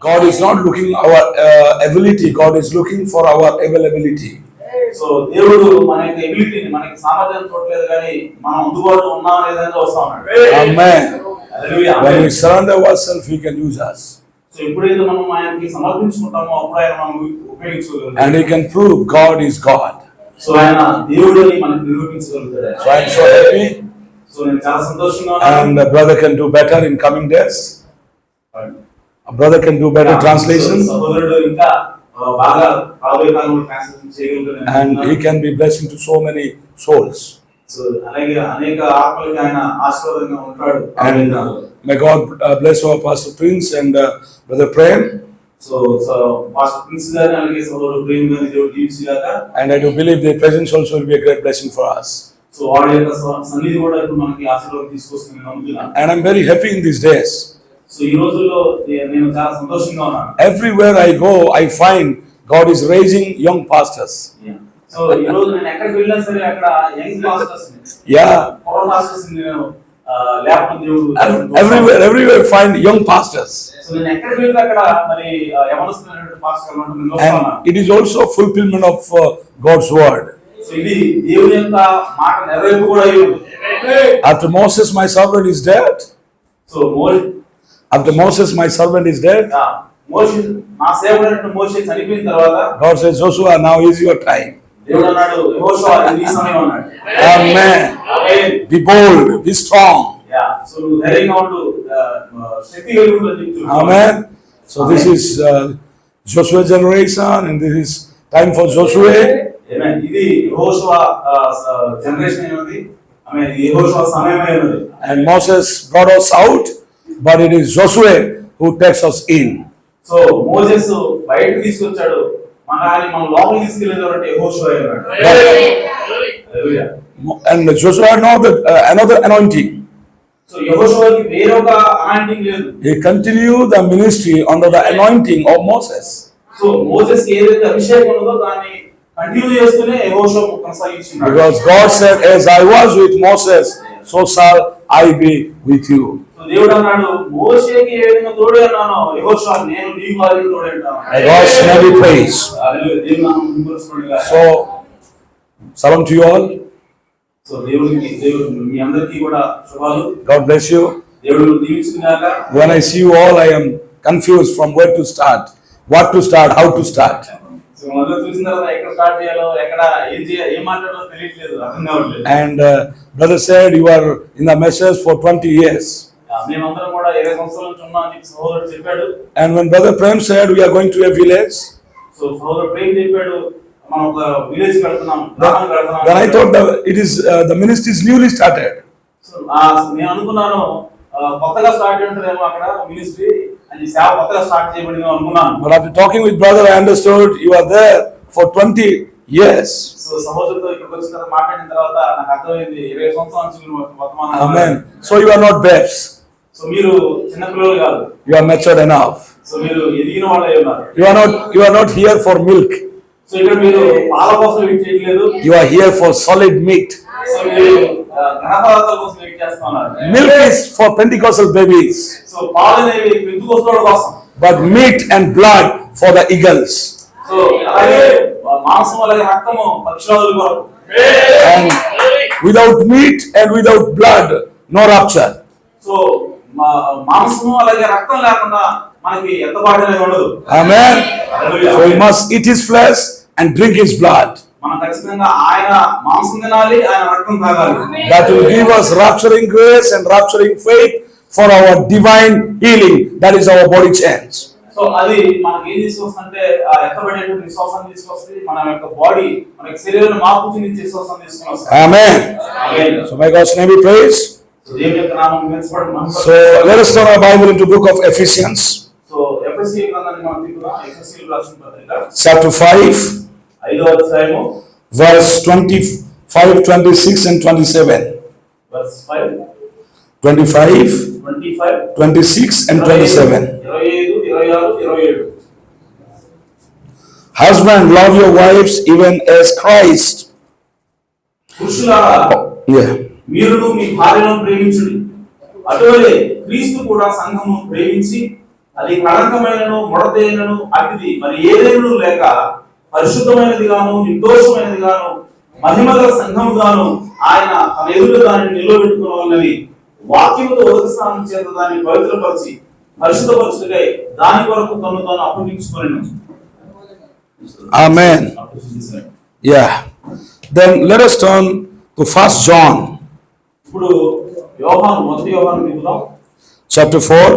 God is not looking our ability. God is looking for our availability. So దేవుడు మన యొక్క ఎబిలిటీని మనకి సామర్థ్యం చూడలేదు కానీ మనం అందుబాటులో ఉన్నామా లేదా అని చూస్తా ఉన్నాడు. Amen. Hallelujah. When we surrender ourselves, He can use us. So ఎప్పుడైతే మనం ఆయనకి సమర్పించుకుంటామో అప్పుడు ఆయన మనం ఉపయోగించగలుగుతాం. And He can prove God is God. So ఆయన దేవుడు అని మనకు నిరూపించగలుగుతాడు. So I am so happy. So నేను చాలా సంతోషంగా ఉన్నాను. And the brother can do better in coming days. A brother can do better translation. సహోదరుడు ఇంకా బాగా రాబోయే కాలంలో ట్రాన్స్లేషన్ చేయగలుగుతాడు. And he can be blessing to so many souls. So అలాగే అనేక ఆత్మలకు ఆయన ఆశీర్వాదంగా ఉంటాడు. And may God bless our Pastor Prince and Brother Prem. So pastor prince గారిని అలాగే సహోదరుడు ప్రేమ్ గారిని దేవుడు దీవించుగాక. And I do believe their presence also will be a great blessing for us. So వారి యొక్క సన్నిధి కూడా ఇప్పుడు మనకి ఆశీర్వాదం తీసుకొస్తుంది నమ్ముతున్నాను. And I'm very happy in these days. So ఈ రోజుల్లో నేను చాలా సంతోషంగా ఉన్నాను. Everywhere I go, I find God is raising young pastors. So ఈ రోజు నేను ఎక్కడికి వెళ్ళినా సరే అక్కడ యంగ్ పాస్టర్స్ పవర్ పాస్టర్స్ నేను లేపడం దేవుడు everywhere find young pastors. So నేను ఎక్కడికి వెళ్తే అక్కడ మరి యవనస్తులైన పాస్టర్లు ఉంటారు. And it is also fulfillment of God's word. So ఇది దేవుని యొక్క మాట నెరవేర్పు కూడా అయ్యింది. After Moses my servant is dead. So After Moses my servant is dead. మోషే నా సేవకుడైన మోషే చనిపోయిన తర్వాత God says, Joshua, now is your time. దేవుడు అన్నాడు యెహోషువ ఇది సమయం అన్నాడు. Amen. Be bold, be strong. So ధైర్యంగా ఉండు, శక్తి కలిగి ఉండు అని చెప్తున్నాడు. Amen. So this is Joshua generation and this is time for Joshua. Amen. ఇది యెహోషువ జనరేషన్ అయినది. ఆమేన్. యెహోషువ సమయం అయినది. And Moses brought us out, but it is Joshua who takes us in. So Moses బయటకు తీసుకొచ్చాడు, మనం లోపలికి తీసుకెళ్ళేది అంటే యెహోషువ అయ్యాడు. Hallelujah. And Joshua had another anointing. So యెహోషువకి వేరొక అనాయింటింగ్ లేదు. He continued the ministry under the anointing of Moses. So Moses కి ఏదైతే అభిషేకం ఉందో దాన్ని కంటిన్యూ చేస్తూనే యెహోషువ కొనసాగించాడు. Because God said, as I was with Moses, so shall I be with you. దేవుడు అన్నాడు మోషేకి ఏ విధంగా తోడే ఉన్నానో యెహోషువ నేను నీకు వారికి తోడే ఉంటాను. God's name be praised. హల్లెలూయా. దేవుని నామం మహిమపరచబడుగాక. So salam to you all. So దేవుడు మీ అందరికీ కూడా శుభాలు. God bless you. దేవుడు దీవించుగాక. When I see you all, I am confused from where to start, what to start, how to start. So మొదలు చూసిన తర్వాత ఎక్కడ స్టార్ట్ చేయాలో ఎక్కడ ఏం మాట్లాడాలో తెలియట్లేదు, అర్థం కావట్లేదు. And brother said you are in the message for 20 years. మేమందరం కూడా 20 సంవత్సరాల నుంచి ఉన్నాం అని సహోదరుడు చెప్పాడు. And when brother Prem said we are going to a village, so సహోదరుడు ప్రేమ్ చెప్పాడు మనం ఒక విలేజ్ కి వెళ్తున్నాం, గ్రామానికి వెళ్తున్నాం. then I thought that it is the ministry is newly started. So నేను అనుకున్నాను కొత్తగా స్టార్ట్ ఉంటదేమో అక్కడ మినిస్ట్రీ అని, సేవ కొత్తగా స్టార్ట్ చేయబడింది అనుకున్నాను. But after talking with brother, I understood you are there for 20 years. So సహోదరుడితో ఇక్కడికి వచ్చిన తర్వాత మాట్లాడిన తర్వాత నాకు అర్థమైంది 20 సంవత్సరాల నుంచి మీరు వర్తమానం. Amen. So you are not babes. So మీరు చిన్న పిల్లలు కాదు. You are matured enough. So మీరు ఎదిగిన వాళ్ళై ఉన్నారు. You are not here for milk. So ఇక్కడ మీరు పాల కోసం వెయిట్ చేయట్లేదు. You are here for solid meat. So మీరు ఘనపదార్థాల కోసం వెయిట్ చేస్తున్నారు. Milk is for Pentecostal babies. So పాలు అనేవి పెంతుకొస్తోళ్ళ కోసం. But meat and blood for the eagles. So అలాగే మాంసం అలాగే రక్తము పక్షుల కొరకు. And without meat and without blood, no rapture. So మాంసము అలాగే రక్తం లేకుండా మనకి ఎత్తబాటు అనేది ఉండదు. Amen. So we must eat his flesh and drink his blood. మనం ఖచ్చితంగా ఆయన మాంసం తినాలి, ఆయన రక్తం తాగాలి. That will give us rapturing grace and rapturing faith for our divine healing. That is our body change. So అది మనకి ఏం తీసుకొస్తుందంటే ఎత్తబడేటువంటి విశ్వాసాన్ని తీసుకొస్తుంది, మన యొక్క బాడీ మన యొక్క శరీరం మార్పు చెంది విశ్వాసాన్ని తీసుకొని వస్తుంది. Amen. So may God's name be praised. So దేవుని యొక్క నామం మెచ్చుకోవడం. So let us turn our Bible into book of Ephesians. So ఎఫెసీ గ్రంథాన్ని మనం తీసుకుందాం. ఎఫెసీ రాసిన పత్రిక chapter 5 5వ అధ్యాయము verse 25, 26 and 27. verse 5 25, 26 and 27. 25, 26, 27. Husband, love your wives even as Christ. పురుషులారా Yeah. మీరును మీ భార్యను ప్రేమించుడి, అటువలే క్రీస్తు కూడా సంఘమును ప్రేమించి అది కళంకమైనను ముడతైనను అతిథి మరి ఏదైనా లేక పరిశుద్ధమైనది గాను నిర్దోషమైనది గాను మహిమగల సంఘము గాను ఆయన తన ఎదుట దానిని నిలబెట్టుకోవాలని వాక్యముతో ఉదకస్నానం చేత దాన్ని పవిత్రపరిచి పరిశుద్ధపరచుటకై దాని కొరకు తను తాను అప్పగించుకొనెను. Amen. Yeah. Then let us turn to 1 John ఇప్పుడు యోహాను మొదటి యోహాను తిప్పుదాం. chapter 4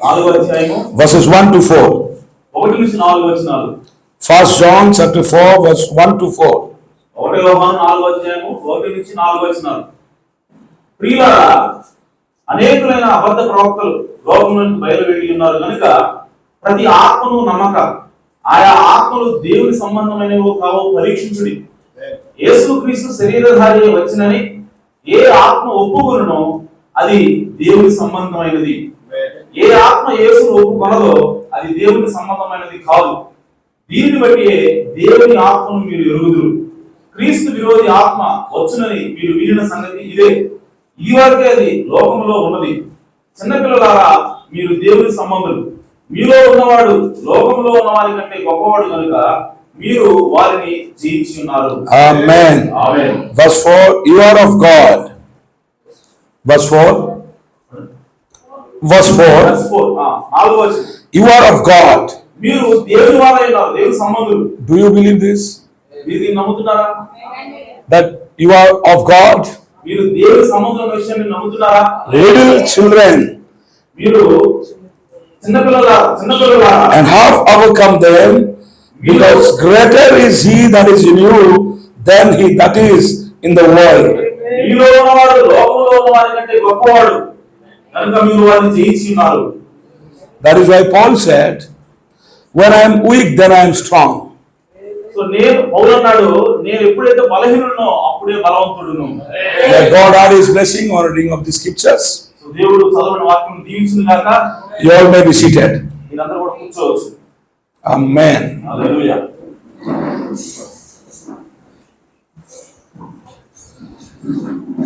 4వ అధ్యాయము verses 1 to 4. 1 నుంచి 4 వచనాలు. 1 John chapter 4 verse 1 to 4. 1 యోహాను 4వ అధ్యాయము 1 నుంచి 4 వచనాలు. ప్రియులారా, అనేకులైన అబద్ధ ప్రవక్తలు లోకములకు బయలువెళ్ళి ఉన్నారు కనుక ప్రతి ఆత్మను నమ్మక ఆయా ఆత్మలు దేవుని సంబంధమైనవో కావో పరీక్షించుడి. యేసుక్రీస్తు శరీరధారి వచ్చినని ఏ ఆత్మ ఒప్పుకొనునో అది దేవుని సంబంధమైనది. ఏ ఆత్మ యేసును ఒప్పుకొనదో అది దేవుని సంబంధమైనది కాదు. దీనిని బట్టి దేవుని ఆత్మను మీరు ఎరుగుదురు. క్రీస్తు విరోధి ఆత్మ వచ్చునని మీరు వినిన సంగతి ఇదే. ఈ వరకే అది లోకంలో ఉన్నది. చిన్నపిల్లలారా, మీరు దేవుని సంబంధులు. మీలో ఉన్నవాడు లోకంలో ఉన్నవారి కంటే గొప్పవాడు కనుక మీరు వారిని జయించి ఉన్నారు. Amen. Amen. Verse 4, you are of God. Verse 4. Verse 4. Verse 4. 4వ వచనం. You are of God. మీరు దేవుని వారై ఉన్నారు, దేవుని సంబంధులు. Do you believe this? మీరు దీన్ని నమ్ముతున్నారా? That you are of God? మీరు దేవుని సంబంధం విషయాన్ని నమ్ముతున్నారా? Little children, మీరు చిన్నపిల్లలారా and have overcome them, because greater is he that is in you than he that is in the world. మీలో ఉన్నవాడు లోకంలో ఉన్నవారి కంటే గొప్పవాడు కనుక మీరు వారిని జయించి ఉన్నారు. That is why Paul said, when I am weak, then I am strong. So నేను పౌలు అన్నాడు, నేను ఎప్పుడైతే బలహీనుడనో అప్పుడే బలవంతుడును. May God add his blessing on reading of the scriptures. So దేవుడు చదవని వాక్యం దీవించును గాక. You all may be seated. మీరందరూ కూడా కూర్చోవచ్చు. Amen. Hallelujah.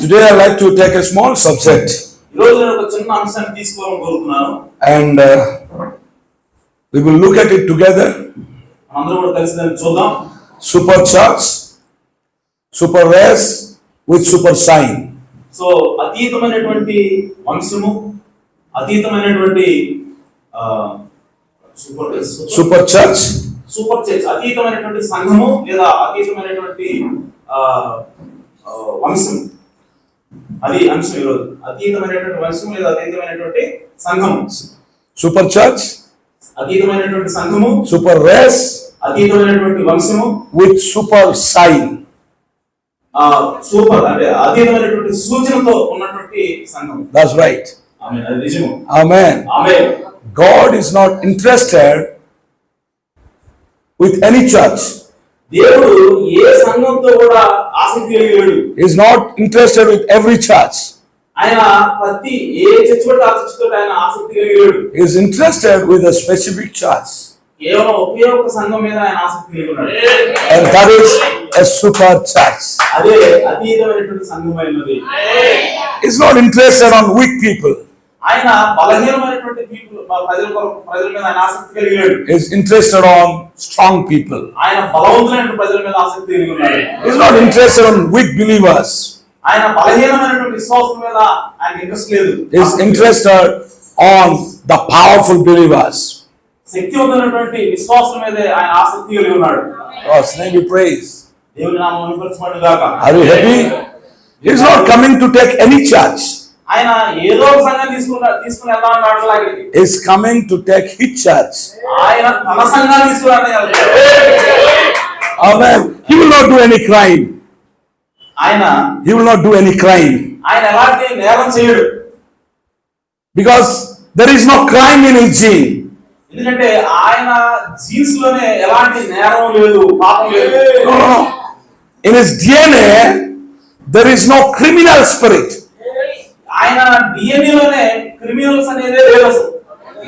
Today I like to take a small subject ఈ రోజు నేను ఒక చిన్న అంశాన్ని తీసుకోవాలని కోరుతున్నాను. and we will look at it together. అందరూ కూడా కలిసి దాన్ని చూద్దాం. Super church, super race with super sign. So అతీతమైనటువంటి వంశము, అతీతమైనటువంటి Super church, సూపర్ చర్చ్, అతీతమైనటువంటి సంఘము లేదా అతీతమైనటువంటి వంశం. అది అంశం ఈరోజు. అతీతమైనటువంటి వంశం లేదా అతీతమైనటువంటి సంఘము. super church, అతీతమైనటువంటి సంఘము, super race అతీతమైనటువంటి వంశము with super sign. సూపర్ అంటే అతీతమైనటువంటి సూచనతో ఉన్నటువంటి సంఘం. That's right. ఆమేన్. అది నిజము. Amen. Amen. God is not interested with any church. దేవుడు ఏ సంఘంతో కూడా ఆసక్తి కలిగి లేడు. He is not interested with every church. ఆయన ప్రతి ఏ చర్చ్ పడితే ఆ చర్చ్ తోటి ఆయన ఆసక్తి కలిగి లేడు. He is interested with a specific church. కేవలం ఒకే ఒక్క సంఘం మీద ఆయన ఆసక్తి కలిగి ఉన్నాడు. And that is a super church. అదే అతీతమైనటువంటి సంఘమైనది. He is not interested on weak people. ఆయన బలహీనమైనటువంటి ప్రజల మీద ఆయన ఆసక్తి కలిగి లేడు. He is interested on strong people. ఆయన బలవంతులైన ప్రజల మీద ఆసక్తి కలిగి ఉన్నాడు. He is not interested on weak believers. ఆయన బలహీనమైనటువంటి విశ్వాసం మీద ఆయన ఇంట్రెస్ట్ లేదు. He is interested on the powerful believers. శక్తివంతమైనటువంటి విశ్వాసం మీద ఆయన ఆసక్తి కలిగి ఉన్నాడు. God's name be praised. దేవుని నామం మహిమపరచబడును గాక. Are you happy? He is not coming to take any church. ఆయన ఏదో ఒక సంఘం తీసుకుని వెళ్దామని రావట్లేదు. He is coming to take his church. ఆయన తన సంఘాన్ని తీసుకురావడానికి. Amen. He will not do any crime. He will not do any crime. ఆయన ఎలాంటి నేరం చేయడు. Because there is no crime in his gene. ఎందుకంటే ఆయన జీన్స్ లోనే ఎలాంటి నేరం లేదు, పాపం లేదు. No. In his DNA, there is no criminal spirit. ఆయన DNA లోనే క్రిమినల్స్ అనేది లేదు, అసలు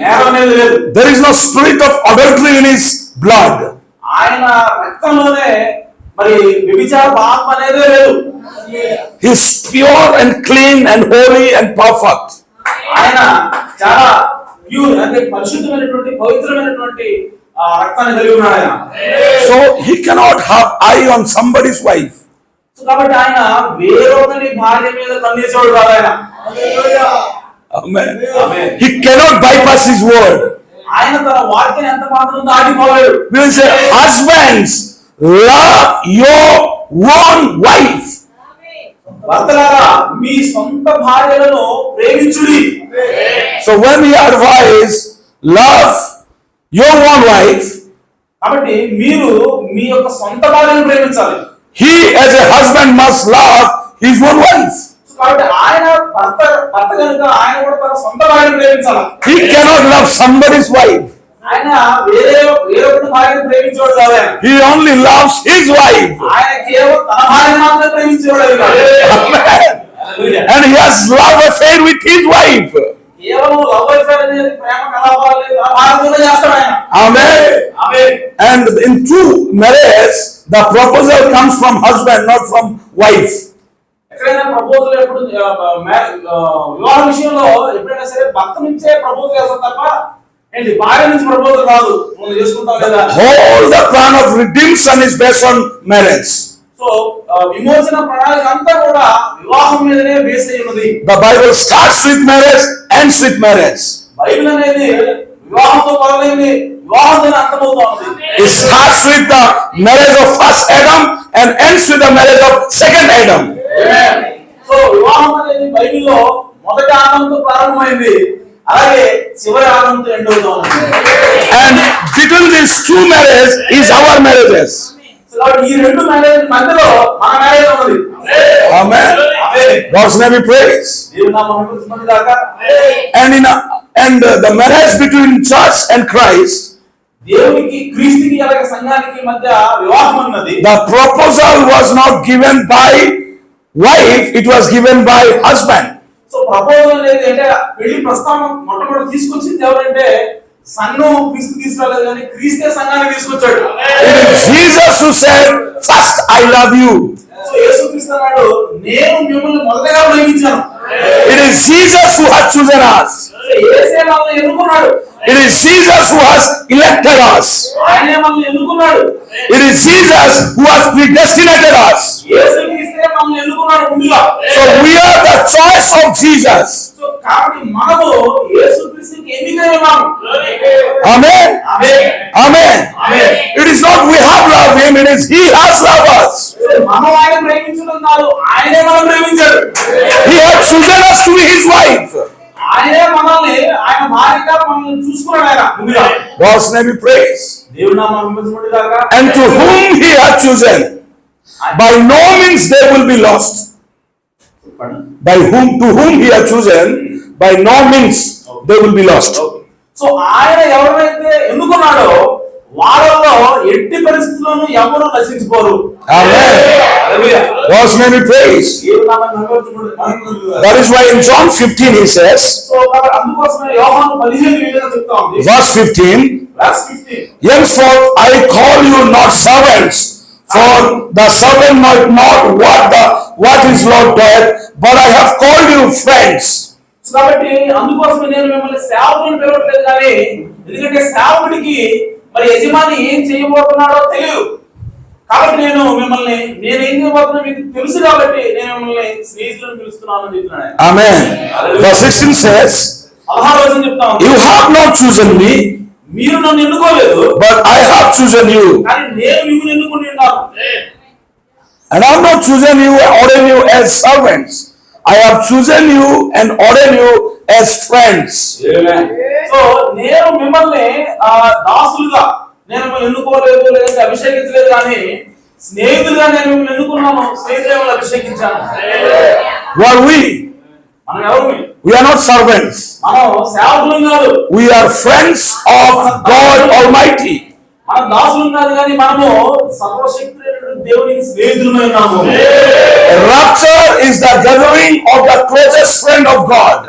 నేరం అనేది లేదు. There is no spirit of adultery in his blood. ఆయన రక్తంలోనే మరి వ్యభిచార పాపం అనేది లేదు. He is pure and clean and holy and perfect. ఆయన చాలా ప్యూర్ అంటే పరిశుద్ధమైనటువంటి పవిత్రమైనటువంటి రక్తాన్ని కలిగి ఉన్నాడు ఆయన. So he cannot have eye on somebody's wife. So కాబట్టి ఆయన వేరొకరి భార్య మీద కన్నేసేవాడు కాదు ఆయన. Amen. Amen. He cannot bypass his word. ఆయన తన వాక్యాన్ని ఎంత మాత్రం దాటిపోలేడు. We will say, husbands, love your own wife. భర్తలారా మీ సొంత భార్యలను ప్రేమించుడి. So when he advised, love your own wife, కాబట్టి మీరు మీ యొక్క సొంత భార్యను ప్రేమించాలి. he as a husband must love his own wife. కాబట్టి ఆయన భర్త కనుక ఆయన కూడా తన సొంత భార్యను ప్రేమించాలి. He cannot love somebody's wife. ఆయన వేరొకరి భార్యను ప్రేమించేవాడు కాదు ఆయన. He only loves his wife. ఆయన కేవలం తన భార్యను మాత్రమే ప్రేమించేవాడు కాదు. Amen. And he has love affair with his wife. కేవలం లవ్ అఫేర్ అనేది ప్రేమ కలాపాలు తన భార్యతోనే చేస్తాడు ఆయన. Amen. Amen. And in true marriage, the proposal comes from husband, not from wife. ఎక్కడైనా ప్రపోజల్ ఎప్పుడు వివాహ విషయంలో ఎప్పుడైనా సరే భర్త నుంచే ప్రపోజల్ చేస్తారు తప్ప ఏంటి భార్య నుంచి ప్రపోజల్ రాదు. మనం చేసుకుంటాం లేదా. All the plan of redemption is based on marriage. So విమోచన ప్రణాళిక అంతా కూడా వివాహం మీదనే బేస్ అయి ఉన్నది. The Bible starts with marriage, ends with marriage. Bible అనేది వివాహంతో మొదలైంది, వివాహంతో అంతమవుతా ఉంది. It starts with the marriage of first Adam and ends with the marriage of second Adam. So వివాహం అనేది బైబిల్లో మొదటి ఆదంతో ప్రారంభమైంది, అలాగే చివరి ఆదంతో ఎండ్ అవుతా ఉంది. And between these two marriages is our marriages. So ఈ రెండు మ్యారేజ్ మధ్యలో మన మ్యారేజ్ ఉన్నది. Amen. God's name be praised. దేవుని నామం మహిమపరచబడును గాక. And the marriage between church and Christ, దేవునికి క్రీస్తుకి అలాగే సంఘానికి మధ్య వివాహం ఉన్నది. the proposal was not given by wife, it was given by husband. So proposal అనేది అంటే పెళ్లి ప్రస్తావన మొట్టమొదటి తీసుకొచ్చింది ఎవరంటే సంఘం క్రీస్తు తీసుకురాలేదు కానీ క్రీస్తే సంఘాన్ని తీసుకొచ్చాడు. It is Jesus who said, first I love you. So యేసుక్రీస్తు అన్నాడు నేను మిమ్మల్ని మొదటగా ప్రేమించాను. It is Jesus who has chosen us. యేసే మనల్ని ఎన్నుకున్నాడు. It is Jesus who has elected us. ఆయనే మనల్ని ఎన్నుకున్నాడు. It is Jesus who has predestinated us. యేసుక్రీస్తే మనల్ని ఎన్నుకున్నాడు ముందుగా. So we are the choice of Jesus. So కాబట్టి మనము యేసుక్రీస్తుకి ఎన్నికై ఉన్నాము. Amen. Amen. Amen. Amen. It is not we have loved him, it is he has loved us. మనం ఆయన ప్రేమించడం కాదు, ఆయనే మనం ప్రేమించాడు. He has chosen us to be his wife. ఆయనే మనల్ని ఆయన భార్యగా మనల్ని చూసుకున్నాడు ఆయన ముందుగా. God's name be praised. దేవుని నామం మహిమపరచబడును గాక. And to whom he has chosen, by no means they will be lost. To whom he has chosen, by no means they will be lost. So ఆయన ఎవరైతే ఎన్నుకున్నాడో వాళ్ళలో ఎట్టి పరిస్థితుల్లోనూ ఎవరు నశించుకోరు. Amen. Hallelujah. God's name be praised. దేవుని నామం మహిమపరచబడును గాక. That is why in John 15 he says, so కాబట్టి అందుకోసమే యోహాను 15 ఈ విధంగా చెప్తా ఉంది. verse 15, Verse 15. henceforth I call you not servants, for the servant might not what his Lord doeth, but I have called you friends. కాబట్టి అందుకోసమే నేను మిమ్మల్ని సేవకులను పిలవట్లేదు కానీ ఎందుకంటే సేవకుడికి మరి యజమాని ఏం చేయబోతున్నాడో తెలియదు. కాబట్టి నేను ఏం చేయబోతున్నా మీకు తెలుసు కాబట్టి నేను మిమ్మల్ని స్నేహితులను పిలుస్తున్నాను అని చెప్తున్నాను. Amen. Verse 16 says, 16వ వచనం చెప్తాను. you have not chosen me, మీరు నన్ను ఎన్నుకోలేదు, but I have chosen you. కానీ నేను మిమ్మల్ని ఎన్నుకుని ఉన్నాను. And I have not chosen you and ordained you as servants. I have chosen you and ordained you as friends. So నేను మిమ్మల్ని దాసులుగా నేను మిమ్మల్ని ఎన్నుకోలేదు లేదంటే అభిషేకించలేదు కానీ స్నేహితులుగా నేను మిమ్మల్ని ఎన్నుకున్నాను, స్నేహితులుగా మిమ్మల్ని అభిషేకించాను. Who are we? మనం ఎవరు? We are not servants. మనం సేవకులం కాదు, We are friends of God Almighty. మనం దాసులం కాదు కానీ మనము సర్వశక్తుడైన దేవునికి స్నేహితులమై ఉన్నాము. Rapture is the gathering of the closest friend of God.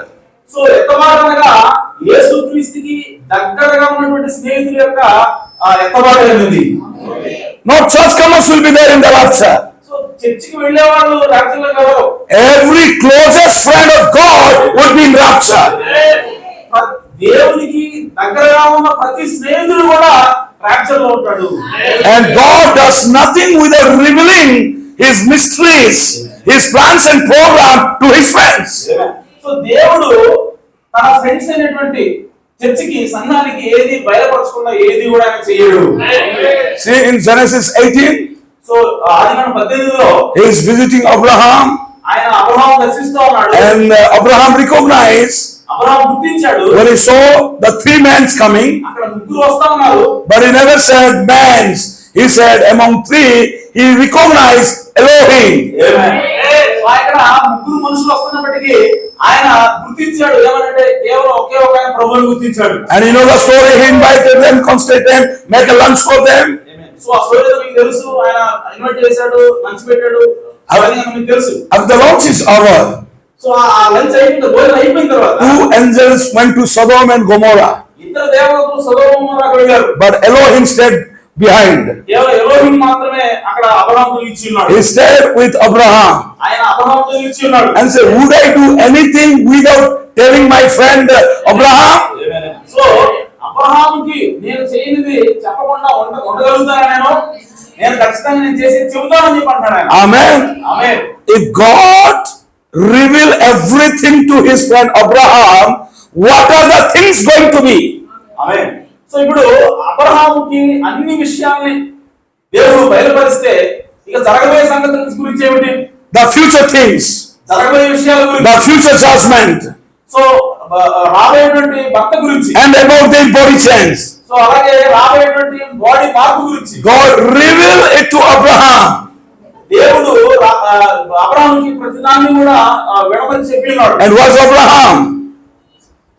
So ఎత్తబాటు అనగా యేసుక్రీస్తుకి దగ్గరగా ఉన్నటువంటి స్నేహితుల యొక్క ఎత్తబాటు అనేది. No churchgoers will be there in the rapture. So చర్చికి వెళ్ళే వాళ్ళు రాత్రిలో ఎవరు? Every closest friend of God would be in rapture. దేవునికి దగ్గరగా ఉన్న ప్రతి స్నేహితుడు కూడా రాప్చర్ లో ఉంటాడు. And God does nothing without revealing His mysteries, His plans and program to His friends. So దేవుడు తన ఫ్రెండ్స్ అయినటువంటి చర్చికి సంఘానికి ఏది బయలుపరచకుండా ఏది కూడా ఆయన చేయడు. See in Genesis 18, so Adikandam 18లో He is visiting Abraham, ఆయన అబ్రహాము దర్శిస్తూ ఉన్నాడు. and Abraham recognized అబ్రహాము గుర్తించాడు. when he saw the three men coming, అక్కడ ముగ్గురు వస్తా ఉన్నారు. but he never said men's. He said among three, he recognized Elohim. ఇక్కడ ముగ్గురు మనుషులు వస్తున్నప్పటికీ ఆయన గుర్తించాడు. ఏమనంటే కేవలం ఒకే ఒక ఆయన ప్రభువుని గుర్తించాడు. And you know the story, he invited them, constant them, make a lunch for them. So ఆ స్టోరీ మీకు తెలుసు. ఆయన ఇన్వైట్ చేశాడు, లంచ్ పెట్టాడు. అవన్నీ మీకు తెలుసు. After the lunch is over, so ఆ లంచ్ అయిపోయింది, భోజనం అయిపోయిన తర్వాత 2 angels went to Sodom and Gomorrah, ఇద్దరు దేవతలు సొదొమ గొమొర్రాకు వెళ్ళారు. but Elohim stayed behind. కేవలం ఎలోహిం మాత్రమే అక్కడ అబ్రహాముతో నిలిచి ఉన్నాడు. He stayed with Abraham ఆయన అబ్రహాముతో నిలిచి ఉన్నాడు. and said, would I do anything without telling my friend Abraham? So అబ్రహాముకి నేను చేయనిది చెప్పకుండా ఉండగలుగుతానా నేను ఖచ్చితంగా నేను చేసి చెబుతానని చెప్పి అంటాడు ఆయన. Amen. Amen. If God reveal everything to his friend Abraham, what are the things going to be? Amen. So ఇప్పుడు అబ్రహాముకి అన్ని విషయాల్ని దేవుడు బయలుపరిస్తే ఇక జరగబోయే సంగతుల గురించి ఏమిటి? The future things, జరగబోయే విషయాల గురించి, the future judgment, సో రాబోయేటువంటి భర్త గురించి, and about their body change. So అలాగే రాబోయేటువంటి బాడీ మార్పు గురించి God reveal it to Abraham. దేవుడు అబ్రహాముకి ప్రతిదాన్ని కూడా విడమని చెప్పి ఉన్నాడు. And was Abraham?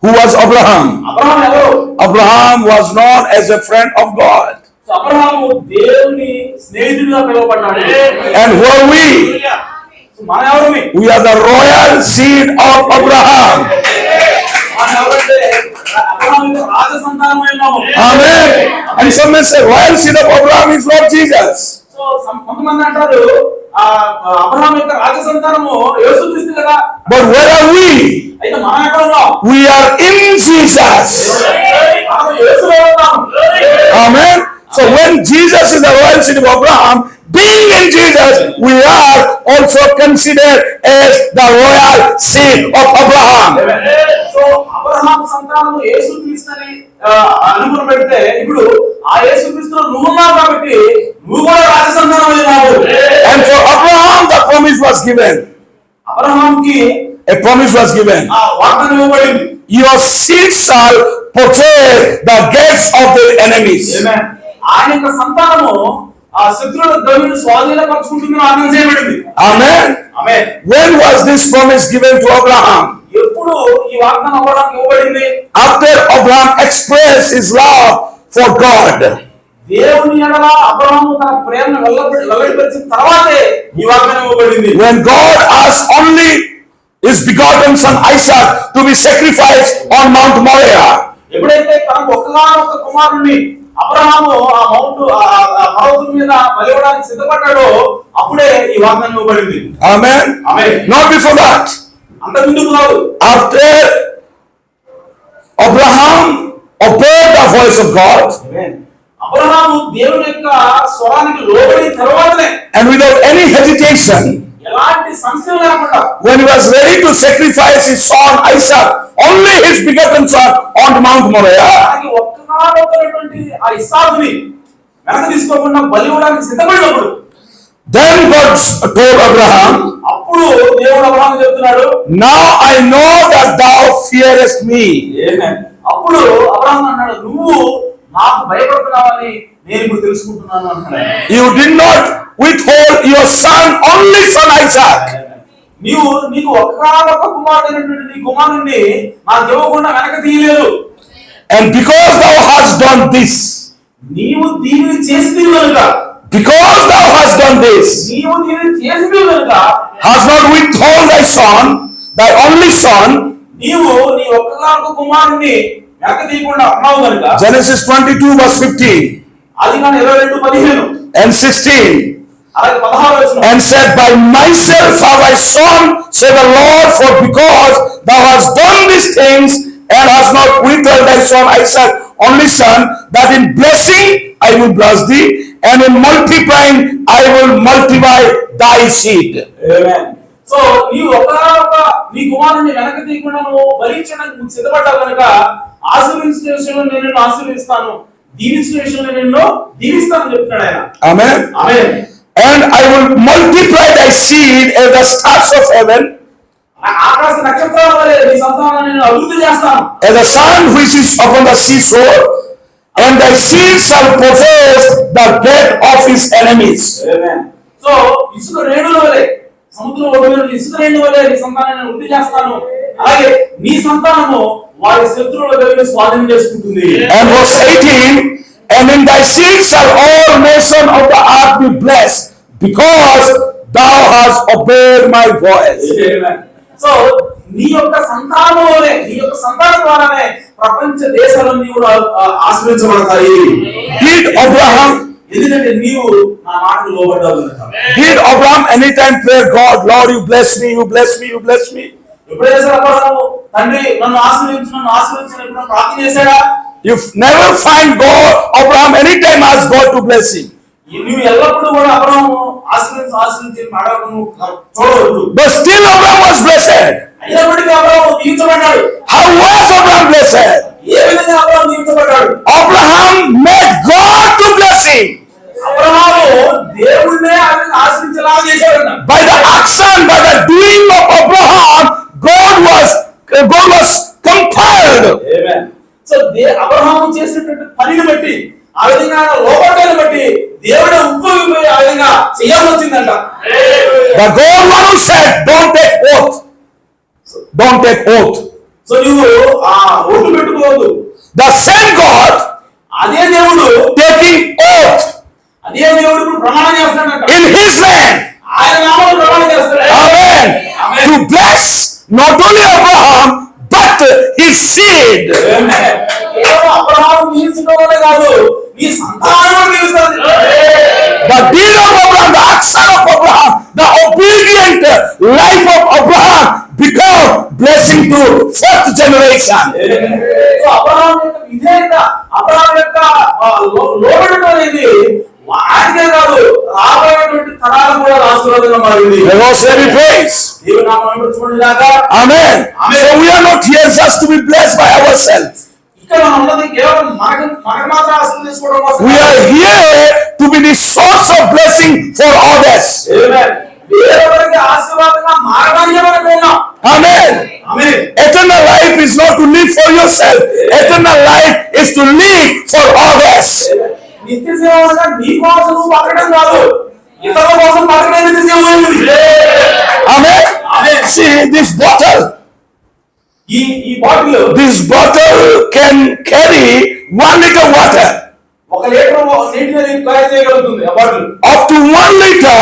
Who was Abraham? Abraham ఎవరు? Abraham was known as a friend of God. So Abraham దేవుని స్నేహితుడిగా పిలువబడ్డాడు. And who are we? So మన ఎవరు? We are the royal seed of Abraham. మన ఎవరంటే అబ్రహాము రాజ సంతానమై ఉన్నాము. Amen. And some may say royal seed of Abraham is Lord Jesus. So కొంతమంది అంటారు అబ్రహాము యొక్క రాజ సంతానము యేసుక్రీస్తు కదా. But where are we? అయితే మనం ఎక్కడ ఉన్నాం? We are in Jesus. మనం యేసులో ఉన్నాం. Amen. So when Jesus is the royal seed of Abraham, being in Jesus, we are also considered as the royal seed of Abraham. So Abraham సంతానము యేసుక్రీస్తుని అనుకుని పెడితే ఇప్పుడు ఆ యేసుక్రీస్తులో నువ్వు ఉన్నావు కాబట్టి నువ్వు కూడా రాజ సంతానమై ఉన్నావు. And for Abraham the promise was given. అబ్రహాముకి A promise was given. ఆ వాగ్దానం ఇవ్వబడింది. Your seed shall possess the gates of the enemies. ఆమేన్. ఆయన యొక్క సంతానము ఆ శత్రువుల గవిని స్వాధీనపరచుకుంటుందని వాగ్దానం చేయబడింది. Amen. Amen. When was this promise given to Abraham? ఎప్పుడు ఈ వాగ్దానం అబ్రహాముకి ఇవ్వబడింది? After Abraham expressed his love for God. దేవుని ఎడల అబ్రహాము తన ప్రేమను వెల్లడిపరిచిన తర్వాతే ఈ వాగ్దానం ఇవ్వబడింది. When God asked only his begotten son Isaac to be sacrificed on Mount Moriah. ఎప్పుడైతే తనకు ఒక్కగానొక్క కుమారుణ్ణి అబ్రహాము ఆ పర్వతం మీద బలివ్వడానికి సిద్ధపడ్డాడో అప్పుడే ఈ వాగ్దానం ఇవ్వబడింది. Amen. Amen. Not before that. అంత ముందుకు కాదు. After Abraham obeyed the voice of God, Abraham దేవుని యొక్క స్వరానికి లోబడిన తర్వాతనే and without any hesitation, ఎలాంటి సంశయం లేకుండా when he was ready to sacrifice his son Isaac, only his begotten son, on Mount Moriah, అలాగే ఒక్కగానొక్కటువంటి ఆ ఇస్సాకుని వెనక తీసుకోకుండా బలి ఇవ్వడానికి సిద్ధపడినప్పుడు then God told Abraham, అప్పుడు దేవుడు అబ్రహాము చెప్తున్నాడు, now I know that thou fearest me. అప్పుడు అబ్రహాము అన్నాడు, నువ్వు నాకు భయపడుతున్నావని నేను ఇప్పుడు తెలుసుకుంటున్నాను అంటున్నాడు. You did not withhold your son, only son Isaac. నీకు ఒక్కగానొక్క కుమారుడైనటువంటి నీ కుమారుణ్ణి నాకు ఇవ్వకుండా వెనక తీయలేదు. And because thou hast done this, నీవు దీనిని చేసినవి కనుక, because thou hast done this, నీవు దీనిని చేసినవి కనుక, hast not withhold thy son, thy only son. నీవు నీ ఒక్కగానొక్క కుమారుణ్ణి వెనక తీయకుండా ఉన్నావు కనుక. Genesis 22 verse 15 Adikandam 22:15 and 16. అలాగే 16వ వచనం. And said, by myself have I sworn, said the Lord, for because thou hast done these things, and has not withheld thy son Isaac only son, that in blessing I will bless thee, and in multiplying I will multiply thy seed. Amen. So నీవు నీ కుమారుని వెనక్కి తీయకుండా నువ్వు భరించడానికి సిద్ధపడ్డావు కనుక ఆశీర్వదించిన విషయంలో నేను నిన్ను ఆశీర్వదిస్తాను, దీవించిన విషయంలో నిన్ను దీవిస్తానని చెప్తున్నాడు ఆయన. Amen. Amen. And I will multiply thy seed as the stars of heaven, ఆకాశ నక్షత్రాల వలె నీ సంతానాన్ని నేను అభివృద్ధి చేస్తాను. as the sun which is upon the seashore, and thy seed shall possess the gate of his enemies. Amen. So ఇసుక రేణుల వలె, సముద్రం ఒడ్డున ఇసుక రేణుల వలె నీ సంతానాన్ని వృద్ధి చేస్తాను, అలాగే నీ సంతానము వారి శత్రువుల దగ్గర స్వాధీనం చేసుకుంటుంది. And verse 18, and in thy seed shall all nations of the earth be blessed, because thou hast obeyed my voice. Amen. So నీ యొక్క సంతానంలోనే, నీ యొక్క సంతానం ద్వారానే ప్రపంచ దేశాలన్నీ కూడా ఆశీర్వదించబడతాయి. Did Abraham ఎందుకంటే నీవు నా మాటకు లోబడ్డావు కనుక. Did Abraham anytime pray, God, Lord, you bless me, you bless me, you bless me? ఎప్పుడైతే అబ్రహాము తండ్రి నన్ను ఆశీర్వదించు ఎప్పుడైనా ప్రార్థన చేశాడా? You never find God, Abraham anytime ask God to bless him. నువ్వు ఎల్లప్పుడూ కూడా అబ్రహాము ఆశీర్వదించి మాట్లాడడం చూడవద్దు. But still Abraham was blessed. అయినప్పటికీ Abraham దీవించబడ్డాడు. How was Abraham blessed? ఏ విధంగా Abraham దీవించబడ్డాడు? Abraham made God to bless him. Abraham దేవుణ్ణే ఆశీర్వదించేలాగా చేశాడు. By the action, by the doing of Abraham, God was compelled. Amen. So Abraham చేసినటువంటి పనిని బట్టి, ఆ విధంగా లోబడ్డాన్ని బట్టి దేవుడు ఉప్పొంగిపోయి ఆ విధంగా చేయాల్సి వచ్చిందంట. But God one who said, don't take oath. Don't take oath. So నువ్వు ఆ ఓటు పెట్టుకోవద్దు. The same God అదే దేవుడు taking oath అదే దేవుడు ఇప్పుడు ప్రమాణం చేస్తాడంట. in his name. ఆయన నామములో ప్రమాణం చేస్తాడు. Amen. Amen. To bless not only Abraham but his seed. Amen. కేవలం అబ్రహాము దీవించడమే కాదు, నీ సంతానం దీవిస్తాడు. The deed of Abraham, the action of Abraham, the obedient life of Abraham become blessing to fourth generation. So Abraham యొక్క విధేయత, అబ్రహాము యొక్క లోబడడం అనేది ఆయనకే కాదు, రాబోయేటువంటి తరాలు కూడా ఆశీర్వాదంగా మారింది. There was very praise. దేవుని నామములో చూడండి దాకా. Amen. So we are not here just to be blessed by ourselves. ఇక్కడ మనం ఉన్నది కేవలం మనకు మాత్రం ఆశీర్వదించుకోవడం కోసం. We are here to be the source of blessing for others. Amen. వేరొకరికి ఆశీర్వాదంగా మారడానికి మనం ఉన్నాం. Amen. Amen. Eternal life is not to live for yourself. Eternal life is to live for others. నిత్య జీవనంగా నీ కోసం నువ్వు బతకడం కాదు, ఇతరుల కోసం బతకడం నిత్య జీవనం. Amen. Amen. See this bottle. ఈ bottle, This bottle can carry 1 liter water. 1 litre నీటిని క్యారీ చేయగలుగుతుంది. ఆ bottle Up to 1 liter,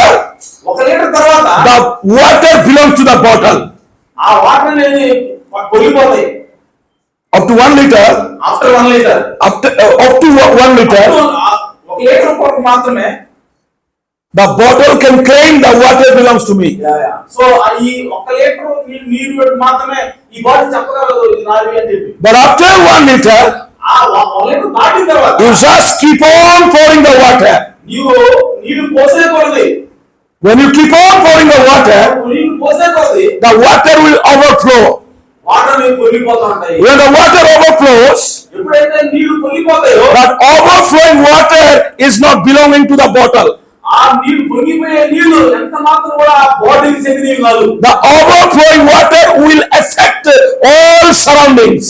1 litre తర్వాత the water belongs to the bottle. ఆ వాటర్ అనేది పొంగిపోతాయి. Up to 1 liter, after 1 litre, up to 1 liter, 1 litre కొరకు మాత్రమే the bottle can claim the water belongs to me. So ఈ 1 litre నీరు మాత్రమే ఈ bottle చెప్పగలదు ఇది నాది అని చెప్పి. But after 1 liter, ఆ 1 లీటర్ దాటిన తర్వాత you just keep on pouring the water. నీవు నీళ్లు పోసే కొలది, When you keep on pouring the water, నీళ్లు పోసే కొలది the water will overflow. Water అనేవి పొంగిపోతూ ఉంటాయి. When the water overflows, ఎప్పుడైతే నీళ్లు పొంగిపోతాయో that overflowing water is not belonging to the bottle. ఆ నీళ్లు పొంగిపోయే నీళ్లు ఎంత మాత్రం కూడా బాటిల్ చెందినవి కాదు. The overflowing water will affect all surroundings.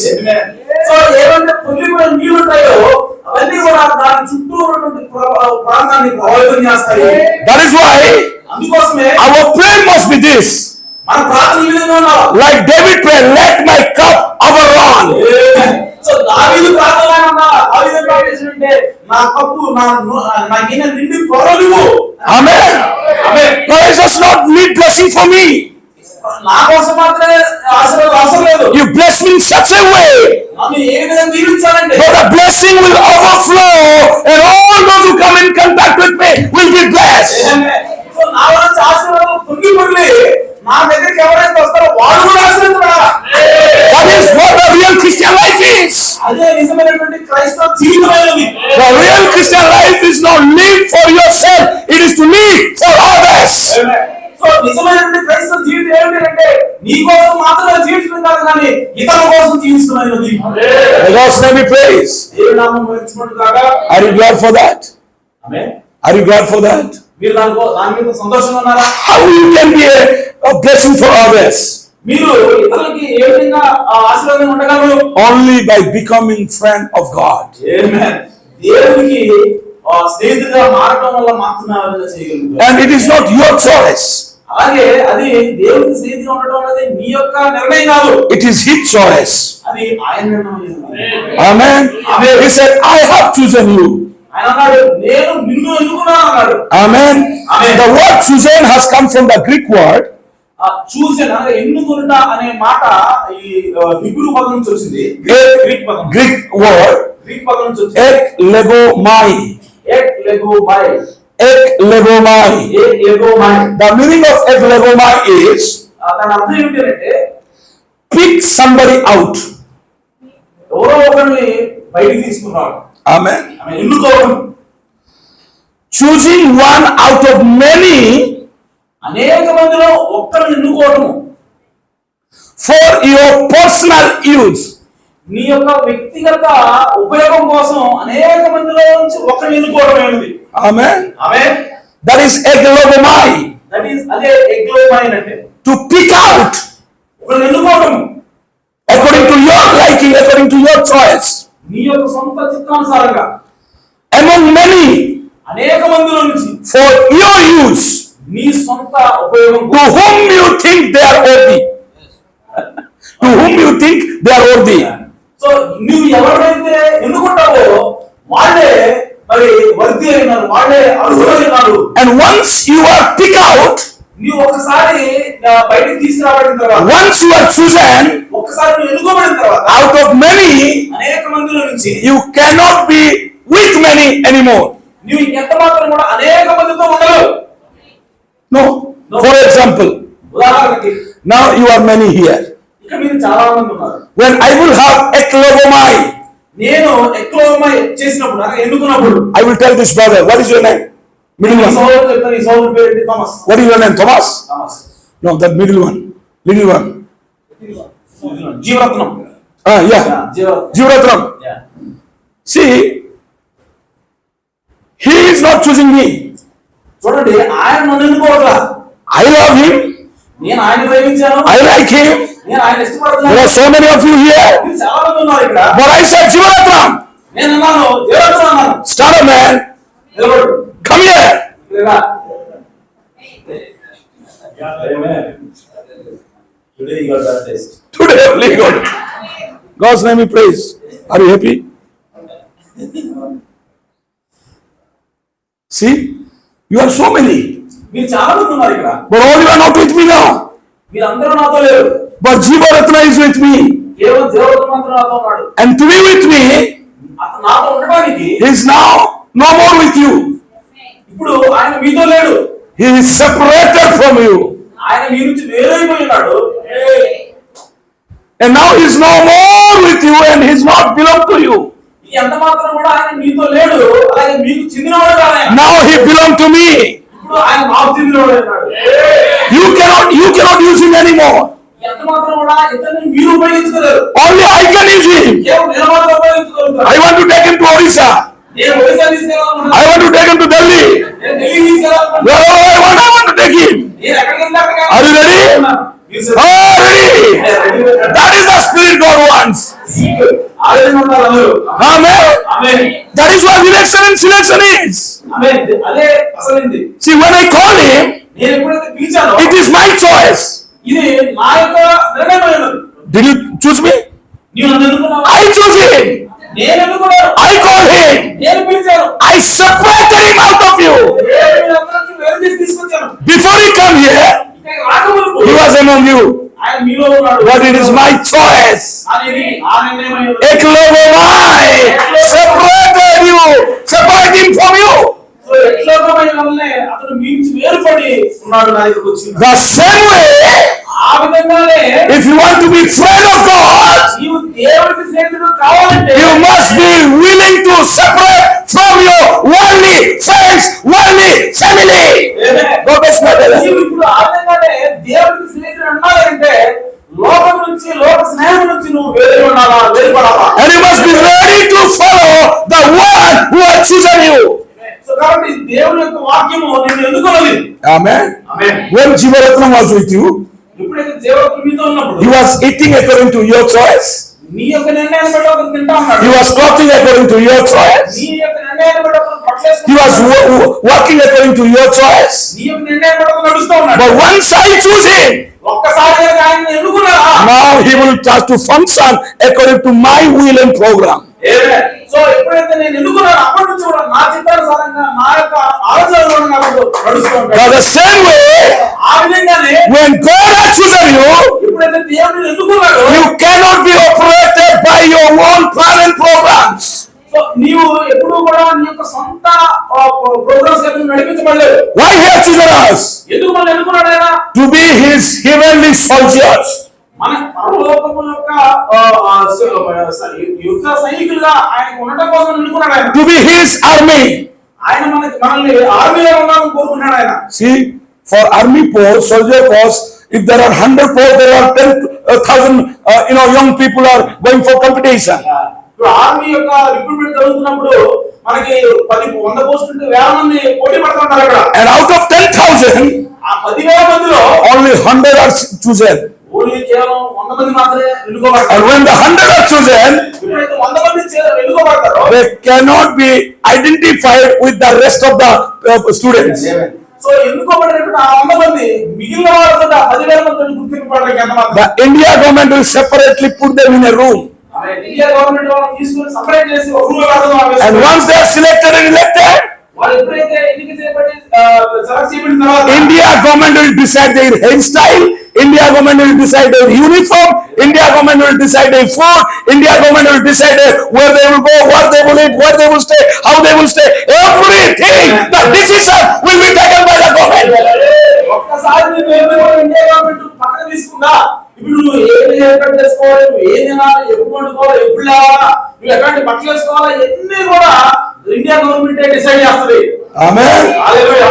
So ఏవైతే పొంగిపోయే నీళ్లు ఉంటాయో అవన్నీ కూడా దాని చుట్టూ ఉన్నటువంటి ప్రాంతాన్ని ప్రభావితం చేస్తాయి. That is why అందుకోసమే our prayer must be this. మన ప్రార్థన ఈ విధంగా ఉండాలి. Like David prayed, let my cup overrun. So దావీదు ప్రార్థన ఉండాలి. దావీదు ప్రార్థించుంటే నా కప్పు నా గిన్నె నిండి పొరలివు. Amen. Amen. But I just not need blessing for me. నా కోసం మాత్రమే ఆశీర్వాదం అవసరం లేదు. You bless me in such a way నన్ను ఏ విధంగా దీవించాలంటే that the blessing will overflow and all those who come in contact with me will be blessed. So నా నుంచి ఆశీర్వాదం పొంగి నా దగ్గరికి ఎవరైతే వస్తారో వాళ్ళు కూడా ఆశీర్వదించబడాలి. That is what the real Christian life is. అదే నిజమైనటువంటి క్రైస్తవ జీవితమైనది. The real Christian life is not live for yourself, it is to live for others. So నిజమైనటువంటి క్రైస్తవ జీవితం ఏమిటంటే నీ కోసం మాత్రమే జీవించడం కాదు కానీ ఇతరుల కోసం జీవిస్తున్నది. God's name be praised. దేవుని నామం మహిమపరచబడును గాక. Are you glad for that? Amen. Are you glad for that? మీరు దాని మీద సంతోషంగా ఉన్నారా? How you can be a blessing for others? మీరు ఇతరులకి ఏ విధంగా ఆశీర్వాదం ఉండగలరు? Only by becoming friend of God. ఆమేన్. దేవునికి స్నేహితుడిగా మారడం వల్ల మాత్రమే అలా చేయగలుగుతారు. And it is not your choice. అలాగే అది దేవునికి స్నేహితుడిగా ఉండడం అనేది మీ యొక్క నిర్ణయం కాదు. It is His choice. అది ఆయన నిర్ణయం. Amen. He said, I have chosen you. ఆయన అన్నాడు నేను నిన్ను ఎన్నుకున్నాను అన్నాడు. Amen. The word chosen has come from the Greek word. Chosen అంటే ఎన్నుకొనుట అనే మాట ఈ హిబ్రూ పదం నుంచి వచ్చింది. గ్రీక్ పదం. Greek word. గ్రీక్ పదం నుంచి వచ్చింది. Eklegomai. eklegomai. Eklegomai. eklegomai. The meaning of eklegomai is దాని అర్థం ఏంటంటే pick somebody out. ఎవరో ఒకరిని బయటికి తీసుకున్నాడు. Amen. ఎన్నుకోవడం. Choosing one out of many అనేక మందిలో ఒక్కరిని ఎన్నుకోవడము for your personal use. నీ యొక్క వ్యక్తిగత ఉపయోగం కోసం అనేక మందిలో నుంచి ఒకరిని ఎన్నుకోవడం ఏమిటి? Amen. Amen. That is eklegomai. That is అదే ఎగ్లోమైన్ అంటే To pick out ఒకరిని ఎన్నుకోవడం according to your liking, according to your choice. నీ యొక్క సొంత చిత్తానుసారంగా Among many అనేక మందిలో నుంచి for your use. నీ సొంత ఉపయోగం To whom you think they are worthy. To whom you think they are worthy. So నువ్వు ఎవరైతే ఎన్నుకుంటావో వాళ్ళే మరి వర్తి అయినారు, వాళ్ళే అర్హులైనారు. And once you are picked out, నువ్వు ఒకసారి బయటికి తీసుకురాబడిన తర్వాత, once you are chosen ఒకసారి నువ్వు ఎన్నుకోబడిన తర్వాత out of many, అనేక మందిలో నుంచి you cannot be with many anymore. నువ్వు ఎంత మాత్రం కూడా అనేక మందితో ఉండలేవు. No. For example, ఉదాహరణకి now you are many here. ఇక్కడ మీరు చాలా మంది ఉన్నారు. When I will have eklegomai, నేను ఎక్లోమై చేసినప్పుడు నాకు ఎన్నుకున్నప్పుడు I will tell this brother, what is your name? Middle ఈ one. సోదరుడు చెప్తాను, ఈ సోదరుడు పేరు ఏంటి? Thomas. What is your name? Thomas? Thomas. No, that middle one. Little one. Jeevaratnam. Yeah. Jeevaratnam. Jivaratram. Yeah. See, he is not choosing me. చూడండి, ఆయన నన్ను ఎన్నుకోవట్లా. I love him. నేను ఆయన ప్రేమించాను, I like him. నేను ఆయన There ఇష్టపడుతున్నాను. are so many of you here. మీరు చాలా మంది ఉన్నారు ఇక్కడ. But I said, Jivaratram, నేను అన్నాను జీవరత్నం అన్నాను. stand up, man. నిలబడు. Come here. ఇలా. Amen. Today you got that taste. Today only God. God's name be praised. Are you happy? See, you are so many. మీరు చాలా మంది ఉన్నారు ఇక్కడ. But all you are not with me now. మీరు అందరూ నాతో లేరు. But Jivaratna is with me. కేవలం జీవరత్నం మాత్రం నాతో ఉన్నాడు. And to be with me, అతను నాతో ఉండడానికి he is now no more with you. ఇప్పుడు ఆయన మీతో లేడు. He is separated from you. ఆయన మీ నుంచి వేరైపోయి ఉన్నాడు. And now he is no more with you and he is not belong to you. ఈ ఎంత మాత్రం కూడా ఆయన మీతో లేడు, అలాగే మీకు చెందినవాడు కాదు ఆయన. Now he belong to me. ఇప్పుడు ఆయన మాకు చెందినవాడు అన్నాడు. You cannot use him anymore. ఎంత మాత్రం కూడా ఇతన్ని మీరు ఉపయోగించగలరు. Only I can use him. కేవలం నేను మాత్రం ఉపయోగించగలుగుతాను. I want to take him to Odisha. నేను Odisha తీసుకెళ్ళాలనుకున్నాను. I want to take him to Delhi. నేను Delhi తీసుకెళ్ళాలనుకున్నాను. Wherever I want to take him. నేను ఎక్కడికి వెళ్ళినా అక్కడికి Are you ready? You said, Oh, ready. That is the spirit God wants. ఆ విధంగా ఉన్నారు అందరూ. Amen. Amen. That is what election and selection is. ఆమేన్. అదే అసలింది. See, when I call him, నేను ఎప్పుడైతే పిలిచానో it is my choice. ఇది నా యొక్క నిర్ణయమైనది. Did you choose me? నీవు నన్ను ఎన్నుకున్నావా? I chose him. నేను ఎన్నుకున్నాను. I called him. నేను పిలిచాను. I separated him out of you. నేను మీరందరికీ వేరు చేసి తీసుకొచ్చాను. Before he come here, ఇక్కడికి రాకముందు he was among you. ఆయన మీలో ఉన్నాడు. But it is my choice. అనేది ఆ నిర్ణయమైనది. Eklegomai separated you. Separate him from you. So ఎట్లోకమైన వల్లే అతను మీ నుంచి వేరుపడి ఉన్నాడు, నా దగ్గరకు వచ్చి ఉన్నాడు. The same way, ఆ ఆ విధంగానే if you want to be friend of God, నీవు దేవుడికి స్నేహితుడు కావాలంటే you must be willing to separate from your worldly friends, worldly family. God bless my brother. నీవు ఇప్పుడు ఆ విధంగానే దేవుడికి స్నేహితుడు ఉండాలంటే లోకం నుంచి లోక స్నేహం నుంచి నువ్వు వేరు ఉండాలా, వేరుపడాలా. And you must be ready to follow the one who has chosen you. So కాబట్టి దేవుని యొక్క వాక్యము నిన్ను ఎన్నుకున్నది. Amen. Amen. When Jivaratnam was with you, ఎప్పుడైతే దేవుడు మీతో ఉన్నప్పుడు he was eating according to your choice. నీ యొక్క నిర్ణయాన్ని బట్టి ఒకరు తింటా ఉన్నాడు. He was clothing according to your choice. నీ యొక్క నిర్ణయాన్ని బట్టి ఒకరు He was working according to your choice. నీ యొక్క నిర్ణయాన్ని బట్టి ఒకరు నడుస్తూ ఉన్నాడు. But once I choose him, ఒక్కసారిగా ఆయన ఎన్నుకున్నా now he will start to function according to my will and program. So ఎప్పుడైతే నేను ఎన్నుకున్నాను అప్పటి నుంచి కూడా నా చిత్తానుసారంగా నా యొక్క ఆలోచనలో నడుస్తూ ఉంటాను. The same way, ఆ విధంగానే when God has chosen you, ఎప్పుడైతే దేవుడు ఎన్నుకున్నాడు you cannot be operated by your own plan and programs. So నీవు ఎప్పుడూ కూడా నీ యొక్క సొంత programmes నడిపించబడలేదు. Why he has chosen us? ఎందుకు మనం ఎన్నుకున్నాడు ఆయన? To be his heavenly soldiers. మన పరలోకము యొక్క యుద్ధ సైనికులుగా ఆయన ఉండటం కోసం ఎన్నుకున్నాడు ఆయన. To be his army. ఆయన మనల్ని ఆర్మీలో ఉండాలని కోరుకున్నాడు ఆయన. See, for army post, soldier post, if there are 100 posts, there are 10,000 young people are going for competition. ఇప్పుడు ఆర్మీ యొక్క రిక్రూట్మెంట్ జరుగుతున్నప్పుడు మనకి 100 పోస్టులు ఉంటే 1000 మంది పోటీ పడుతుంటారు అక్కడ. And out of 10,000, ఆ 10,000 మందిలో only 100 are chosen. ఓన్లీ కేవలం 100 మంది మాత్రమే ఎన్నుకోబడతారు. And when the 100 are chosen, ఎప్పుడైతే 100 మంది ఎన్నుకోబడతారో they cannot be identified with the rest of the students. So ఎన్నుకోబడినటువంటి ఆ 100 మంది మిగిలిన వాళ్ళతో 10,000 మందిని గుర్తింపబడడానికి ఎంత మాత్రం. The India government will separately put them in a room. India government వాళ్ళని తీసుకొని సెపరేట్ చేసి ఒక రూమ్ లో పెడతారు. And once they are selected and elected, వాళ్ళు ఎప్పుడైతే ఎన్నిక చేయబడి సెలెక్ట్ చేయబడిన తర్వాత India government will decide their hairstyle, India government will decide their uniform, India government will decide their food, India government will decide where they will go, what they will eat, where they will stay, how they will stay. Everything, the decision will be taken by the government. ఒక్కసారి నువ్వు India government పక్కన తీసుకుందా ఇప్పుడు నువ్వు ఏం ఏర్పాటు చేసుకోవాలి, నువ్వు ఏం తినాలి, ఎప్పుడు వండుకోవాలి, ఎప్పుడు లేవాలా, నువ్వు ఎట్లాంటి బట్టలు వేసుకోవాలా, ఇవన్నీ కూడా ఇండియా గవర్నమెంట్ డిసైడ్ చేస్తుంది. Amen.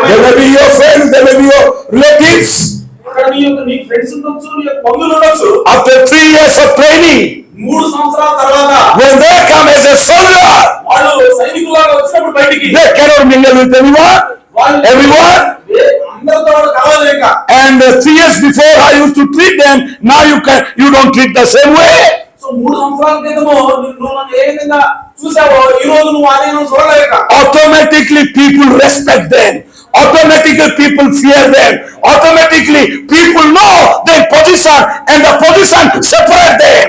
They may be your friends, they may be your relatives. నీ ఫ్రెండ్స్ ఉండొచ్చు, నీ బంధువులు ఉండొచ్చు. After 3 years of training, 3 సంవత్సరాల తర్వాత when they come as a soldier, వాళ్ళు సైనికులుగా వచ్చినప్పుడు బయటికి they cannot mingle with anyone, everyone. అందరితో కలవలేక. And 3 years before I used to treat them, now you don't treat the same way. So 3 సంవత్సరాల క్రితము నువ్వు నన్ను ఏ విధంగా చూసావో ఈ రోజు నువ్వు అదే చూడలేక. Automatically people respect them. Automatically people fear them. Automatically people know their position and the position separate them.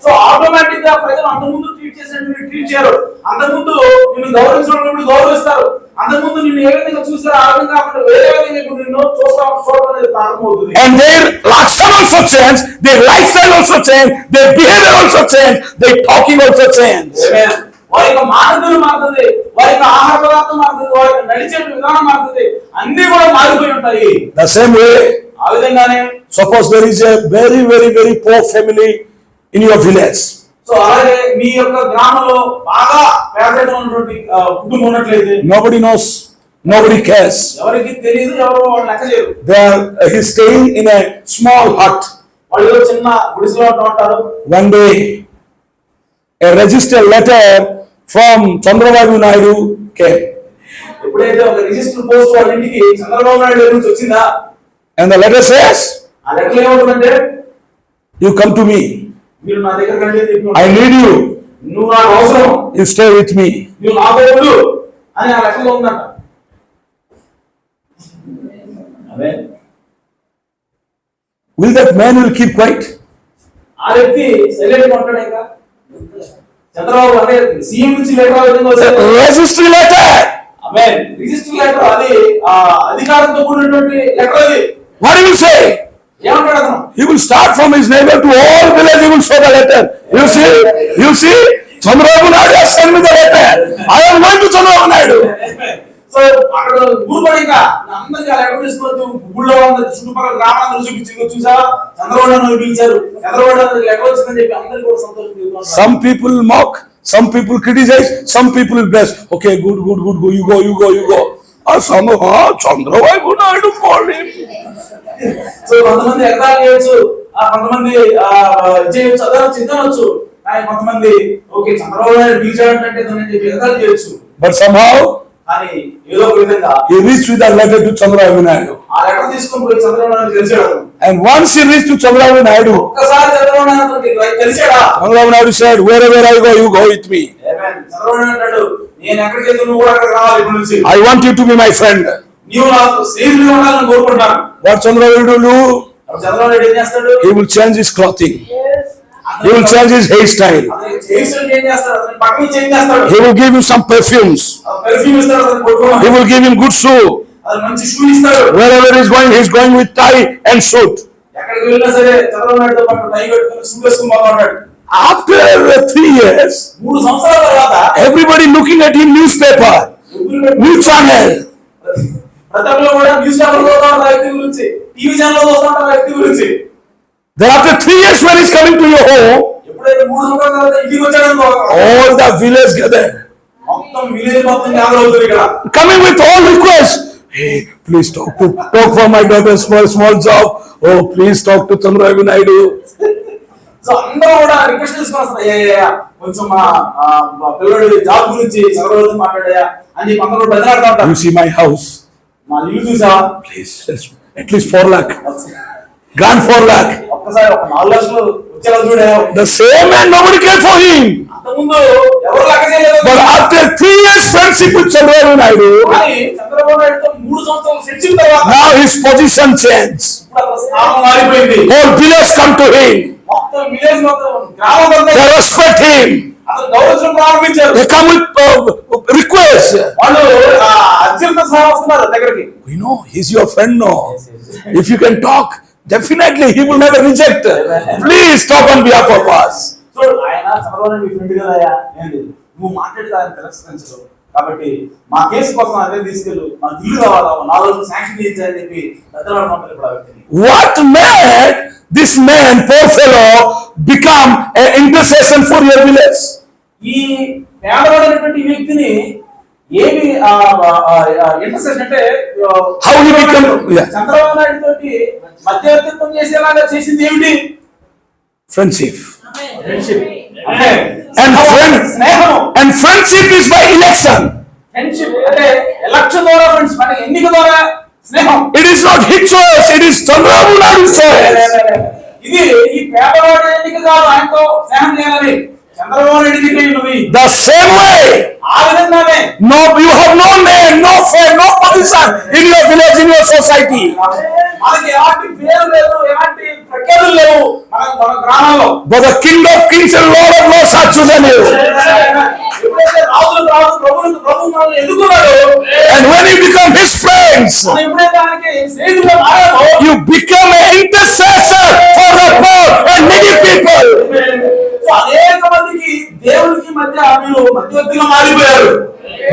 So automatic గా ప్రజలు అంతకుముందు ట్రీట్ చేసినట్టు ట్రీట్ చేయరు. అంతకుముందు నిన్ను గౌరవించినప్పుడు గౌరవిస్తారు. అంతకుముందు నిన్ను ఏ విధంగా చూస్తారో ఆ విధంగా కాకుండా వేరే విధంగా ఇప్పుడు నిన్ను చూడడం అనేది ప్రారంభమవుతుంది. And their action also change, their lifestyle also change, their behavior also change, their talking also change. వారి యొక్క మాటలు మారుతుంది, వారి యొక్క ఆహార పదార్థం మారుతుంది, వారి యొక్క నడిచే విధానం మారుతుంది, అన్ని కూడా మారిపోయి ఉంటాయి. The same way, ఆ విధంగానే suppose there is a very very very poor family in your village. So అలాగే మీ యొక్క గ్రామంలో బాగా పేదరికం ఉన్నటువంటి కుటుంబం ఉన్నట్లయితే Nobody knows, nobody cares. ఎవరికి తెలియదు, ఎవరు వాళ్ళు లెక్క చేయరు. He's staying in a small hut. వాళ్ళు చిన్న గుడిసెలో ఉంటారు. One day, a registered letter from Chandrababu Naidu came. ఎప్పుడైతే ఒక రిజిస్టర్ పోస్ట్ వాళ్ళ ఇంటికి చంద్రబాబు నాయుడు నుంచి వచ్చిందా, And the letter says, ఆ లెటర్ ఏమవుతుందంటే, you come to me. మీరు నా దగ్గర రండి, I need you. నువ్వు నాకు అవసరం, You stay with me. నువ్వు నాతో ఉండు అని ఆ లెటర్లో ఉందంట. అదే Will that man will keep quiet? ఆ వ్యక్తి సైలెంట్ గా ఉంటాడు. ఇంకా చంద్రబాబు అంటే సీఎం నుంచి లెటర్ విధంగా వస్తుంది. Registry letter. ఆమేన్. రిజిస్టర్ లెటర్ అది అధికారంతో కూడినటువంటి లెటర్ అది. What he will say? ఏమంటాడు అతను? He will start from his neighbor to all village. He will show the letter. You see, Chandrababu Naidu has sent me the letter. I am going to Chandrababu Naidu. So అక్కడ ఊరుకోడు ఇంకా అందరికి అలా ఎక్కడ తీసుకోవచ్చు ఊళ్ళో చుట్టుపక్కల గ్రామాలందరూ చూపించింది చూసావా చంద్రబాబు నాయుడు పిలిచారు చంద్రబాబు నాయుడు ఎక్కడ వచ్చిందని చెప్పి అందరికి కూడా సంతోషం. Some people mock, some people criticize, some people will bless. Okay, good, go, you go. Or some, Chandrababu Naidu called him. So కొంతమంది ఎగతాళి చేయొచ్చు, కొంతమంది చేయొచ్చు, అదే చింతనొచ్చు, కానీ కొంతమంది ఓకే చంద్రబాబు నాయుడు పిలిచాడంటే చెప్పి ఎగతాళి చేయొచ్చు. But somehow కానీ ఏదో ఒక విధంగా he reached with a letter to Chandrababu Naidu. ఆ లెటర్ తీసుకొని పోయి Chandrababu Naidu తెలిసాడు. And once he reached to Chandrababu Naidu, ఒక్కసారి Chandrababu Naidu తెలిసాడా? Chandrababu Naidu said, wherever I go, you go with me. Chandrababu Naidu అంటాడు, నేను ఎక్కడికి వెళ్తే నువ్వు కూడా అక్కడికి రావాలి ఇప్పటి నుంచి. I want you to be my friend. నీవు నాకు స్నేహితుడిగా ఉండాలని కోరుకుంటాను. What Chandrababu will do? Chandrababu Naidu ఏం చేస్తాడు? He will change his clothing. He will change his hairstyle. He will give you some perfumes. He will give him good shoe. Wherever he is going with tie and suit. After 3 years, everybody looking at him newspaper, new channel. Then after 3 years when he's coming to your home, all the village gathered. Coming with all requests. Hey, please talk for my daughter, small job. Oh, please talk to Chandrababu Naidu. So అందరూ కూడా request తీసుకొస్తారు, కొంచెం మా పిల్లడి job గురించి చంద్రబాబు మాట్లాడా అని చెప్పి అందరూ బెదరాడుతూ ఉంటారు. You see my house? మా ఇల్లు చూసావా? Please, at least 4 lakh. Grant 4 lakh. ఒక్కసారి ఒక 4 లక్షలు వచ్చేలా చూడే. The same man, nobody cared for him. అంతకుముందు ఎవరు లెక్క చేయలేదు. But after 3 years friendship with Chandrababu Naidu, Chandrababu నాయుడుతో 3 సంవత్సరాలు ఫ్రెండ్షిప్ తర్వాత now his position changed. స్థానం మారిపోయింది. Whole village come to him. మొత్తం విలేజ్ మొత్తం గ్రామం అంతా They respect him. అతను గౌరవించడం ప్రారంభించారు. They come with requests. వాళ్ళు అర్జున్తో సహా వస్తున్నారు దగ్గరికి. We know he's your friend, no? If you can talk, definitely he will never reject. Please talk on behalf of us. So ఆయన చంద్రబాబు నాయుడు ఫ్రెండ్ కదా ఏంటి నువ్వు మాట్లాడితే ఆయన తిరస్కరించరు కాబట్టి మా కేసు కోసం అదే తీసుకెళ్ళు మా ఇల్లు కావాలా 4 రోజులు శాంక్షన్ చేయించాలని చెప్పి పెద్దవాడు పంపారు ఇప్పుడు ఆ వ్యక్తిని. What made this man, poor fellow, become an intercession for your village? ఈ పేదవాడైనటువంటి వ్యక్తిని ఏమి ఇంటర్సెషన్ అంటే How he become? Chandrababu Naidu తోటి మధ్యవర్తిత్వం చేసేలాగా చేసింది ఏమిటి? Friendship. And friendship is by election. Friendship అంటే ఎలక్షన్ ద్వారా ఫ్రెండ్స్ అంటే ఎన్నిక ద్వారా స్నేహం. It is not his choice, it is Chandrababu Naidu's choice. ఇది ఈ పేదవాడి ఎన్నిక కాదు, ఆయనతో స్నేహం చేయాలని చంద్రబాబు నాయుడు ఎన్నిక నువ్వు. The same way. ఆ విధంగానే No, you have no name, no fame, no position in your village, in your society. మనకి ఎలాంటి పేరు లేదు, ఎలాంటి ప్రఖ్యాతులు లేవు మన గ్రామాల్లో. But the King of Kings and Lord of Lords has chosen you. ఎప్పుడైతే రాజులకు రాజు ప్రభువులకు ప్రభువు మనల్ని ఎన్నుకున్నాడు, And when you become his friends, మనం ఎప్పుడైతే ఆయనకి స్నేహితులుగా మారామో, you become an intercessor for the poor and needy people. అనేక మందికి దేవునికి మధ్య మీరు మధ్యవర్తిగా మారిపోయారు.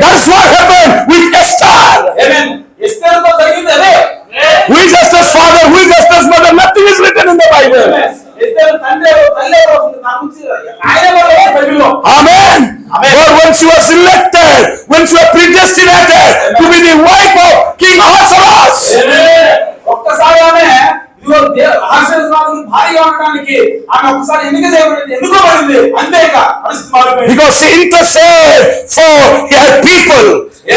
That's what happened with Esther. ఆమేన్. ఎస్తేరుతో జరిగింది అదే. Who is Esther's father? Who is Esther's mother? Nothing is written in the Bible. ఎస్తేరు తండ్రి తల్లి నాకు ఆయన కూడా బైబిల్లో. Amen. But when she was selected, when she was predestinated to be the wife of King Ahasuerus, ఒక్కసారి ఆమె ఆశీర్వాదం భారీగా ఉండడానికి ఆమె ఒకసారి ఎన్నిక చేయబడింది, ఎన్నుకోబడింది, అంతేగా పరిస్థితి మారిపోయింది. because she interceded for her people,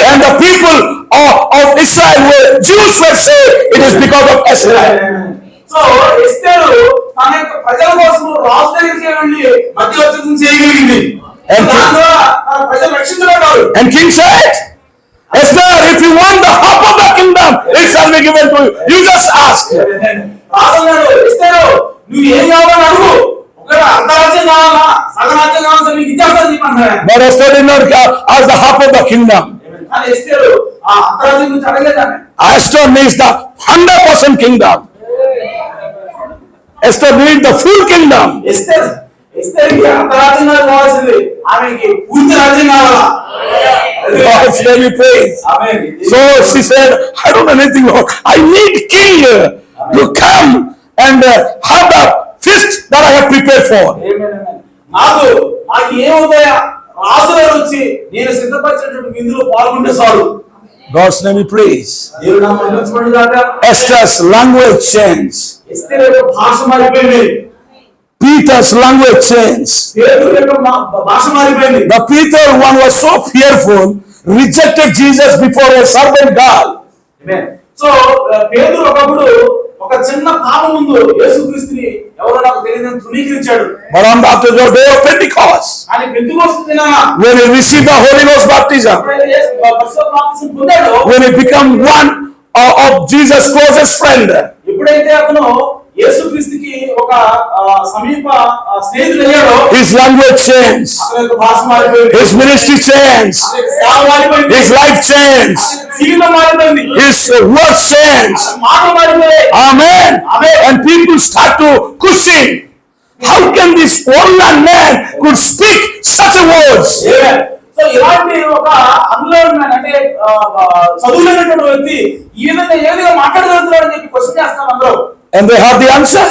and the people of Israel were Jews were saved. It is because of Esther. So ఎస్తేరు తన యొక్క ప్రజల కోసం రాజు దగ్గరికి వెళ్ళి మధ్యవర్తిత్వం చేయగలిగింది. దాని ద్వారా తన ప్రజలు రక్షించబడ్డారు. And king said, Esther, if you want the half of the kingdom, it shall be given to you. You just ask. రాజన్నాడు, ఎస్తేరు నువ్వు ఏం కావాలని అడుగు, ఒకవేళ అర్ధరాజ్యం కావాలా సగరాజ్యం కావాల్సి నీకు ఇచ్చేస్తాను చెప్పండి. But Esther did not ask the half of the kingdom. కానీ ఎస్తేరు ఆ అర్ధరాజ్యం గురించి అడగలేదాన్ని. Esther needs the 100% kingdom. Esther needs the full kingdom. ఎస్తేరుకి అర్ధరాజ్యం కావాల్సింది, ఆమెకి పూర్తి రాజ్యం కావాలా. God's name be praised. Amen. So she said, I don't know anything, Lord. I need king to come and have the feast that I have prepared for. నాకు ఏమవుతాయా రాజు గారు వచ్చి నేను సిద్ధపరిచినటువంటి విందులో పాల్గొంటే చాలు. God's name be praised. దేవుడు నామం మహిమపరచబడును గాక. Esther's language changed. ఎస్తేరు యొక్క భాష మారిపోయింది. Peter's language changed. పేతురు యొక్క భాష మారిపోయింది. The Peter one was so fearful, rejected Jesus before a servant girl. Amen. So పేతురు ఒకప్పుడు ఒక చిన్న పాప ముందు యేసుక్రీస్తుని ఎవరో నాకు తెలియదని తృణీకరించాడు. But on the day of Pentecost, అని పెంతెకోస్తు దినాన when he received the Holy Ghost baptism, పరిశుద్ధ బాప్తిసం పొందాడు. when he became one of Jesus' closest friend, ఎప్పుడైతే అతను యేసుక్రీస్తుకి ఒక సమీప స్నేహితుడయ్యాడో his language changed, అతని యొక్క భాష మారిపోయింది. his ministry changed, అతని యొక్క సేవ మారిపోయింది. his life changed, అతని జీవితం మారిపోయింది. his words changed. అతని మాటలు మారిపోయాయి. Amen. Amen. And people start to question, how can this old man could speak such a words? So ఇలాంటి ఒక అన్లర్న్ అంటే చదువులేనటువంటి వ్యక్తి ఈ విధంగా ఏ విధంగా మాట్లాడగలుగుతున్నాడు అని చెప్పి క్వశ్చన్ చేస్తాం అందరూ. And they have the answer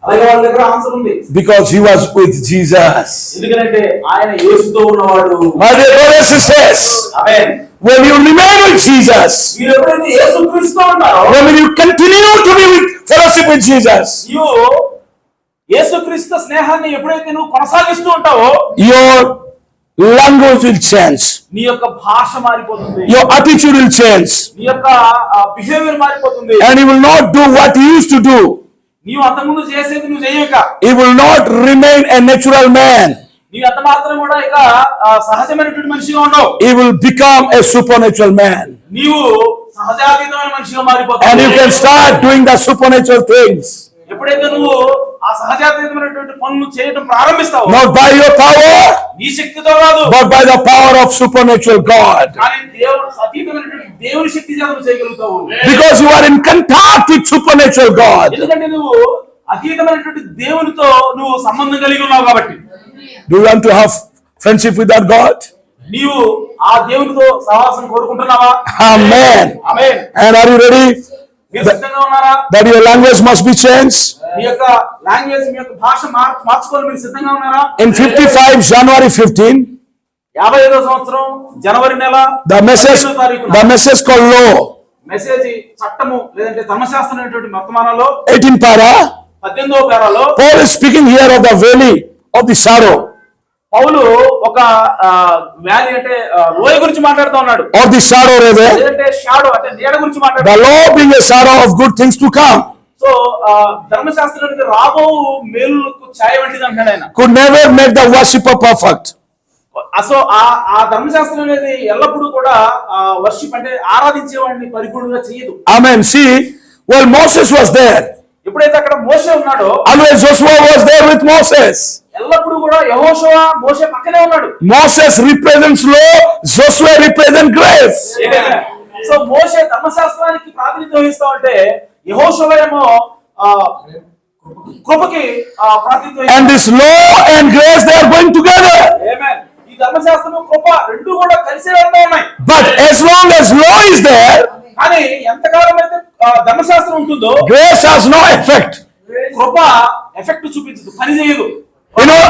అలాగే వాళ్ళ దగ్గర ఆన్సర్ ఉంది. because he was with Jesus. ఎందుకంటే ఆయన యేసుతో ఉన్నవాడు. My dear brothers and sisters, amen. when you remain with Jesus, మీరు ఎప్పుడైతే యేసుక్రీస్తుతో ఉంటారో, when you continue to be with fellowship with Jesus, నీవు యేసుక్రీస్తు స్నేహాన్ని ఎప్పుడైతే నువ్వు కొనసాగిస్తూ ఉంటావో, your language will change, నీ యొక్క భాష మారిపోతుంది. your attitude will change, నీ యొక్క బిహేవియర్ మారిపోతుంది. and you will not do what you used to do. నీవు అంతకుముందు చేసేది నువ్వు చేయక, He will not remain a natural man. నీవు అంత మాత్రం కూడా ఇక సహజమైనటువంటి మనిషిగా ఉండవు. He will become a supernatural man. నీవు సహజాతీతమైన మనిషిగా And మారిపోతావు. you can start doing the supernatural things. ఎప్పుడైతే నువ్వు ఆ సహజాతీతమైనటువంటి పనులు చేయడం ప్రారంభిస్తావు, Not by your power, నీ శక్తితో కాదు, but by the power of supernatural God. కానీ దేవుడు అతీతమైనటువంటి దేవుని శక్తి చేత నువ్వు చేయగలుగుతావు. Because you are in contact with supernatural God. ఎందుకంటే నువ్వు అతీతమైనటువంటి దేవునితో నువ్వు సంబంధం కలిగి ఉన్నావు కాబట్టి. Do you want to have friendship with that God? నీవు ఆ దేవునితో సహవాసం కోరుకుంటున్నావా? Amen. Amen. And are you ready మీరు సిద్ధంగా ఉన్నారా? that your language must be changed? మీ యొక్క లాంగ్వేజ్, మీ యొక్క భాష మార్చుకోవాలి. మీరు సిద్ధంగా ఉన్నారా? In 55 January 15, 55వ సంవత్సరం జనవరి నెల the message called law, message చట్టము లేదంటే ధర్మశాస్త్రం అనేటువంటి వర్తమానంలో 18 para, 18వ పేరాలో Paul is speaking here of the valley of the shadow, పౌలు ఒక వ్యాలీ అంటే లోయ గురించి మాట్లాడుతూ ఉన్నాడు. or the shadow rather, లేదంటే షాడో అంటే నీడ గురించి the మాట్లాడుతున్నాడు. law being a shadow of good things to come, so ధర్మశాస్త్రానికి రాబో మేలులకు ఛాయ వంటిది అంటాడు ఆయన. could never make the worshipper perfect. So ఆ ధర్మశాస్త్రం అనేది ఎల్లప్పుడూ కూడా వర్షిప్ అంటే ఆరాధించేవాడిని పరిపూర్ణంగా చేయదు. Amen. See, well, Moses was there. ఎప్పుడైతే అక్కడ మోషే ఉన్నాడో, Always Joshua was there with Moses. ఎల్లప్పుడూ కూడా యెహోషువ మోషే పక్కనే ఉన్నాడు. Moses represents law, Joshua represents grace. So మోషే ధర్మశాస్త్రానికి ప్రాతినిధ్యం వహిస్తా ఉంటే యెహోషువ ఏమో కృపకి ప్రాతినిధ్యం And this law and grace, they are going together. ఆమేన్. ఈ ధర్మశాస్త్రం కృప రెండు కూడా కలిసి వెళ్తా ఉన్నాయి. But as long as law is there, కానీ ఎంతకాలం అయితే ధర్మశాస్త్రం ఉంటుందో grace has no effect. కృప ఎఫెక్ట్ చూపించదు, పని చేయదు,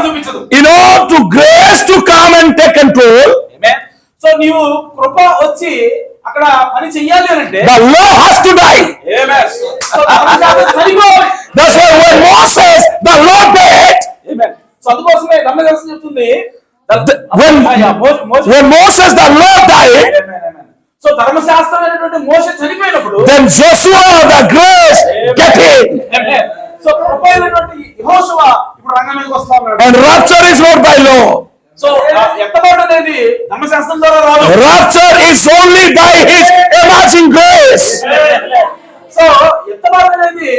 చూపించదు. In order to grace to come and take control, amen. So నీవు కృప వచ్చి అక్కడ పని చెయ్యాలి అంటే the law has to die. Amen. So ధర్మశాస్త్రం చనిపోవాలి. That's why when Moses, the law died, amen. So అందుకోసమే ధర్మశాస్త్రం చెప్తుంది when Moses, the law died, so ధర్మశాస్త్రం అనేటువంటి మోషే చనిపోయినప్పుడు then Joshua, the grace, get in. So కృప అయినటువంటి యెహోషువ ఇప్పుడు రంగం మీదకి వస్తా ఉన్నాడు. And rapture is not by law. So ఎత్తబడడం అనేది ధర్మశాస్త్రం ద్వారా రాదు. Rapture is only by his amazing grace. So ఎత్తబడడం అనేది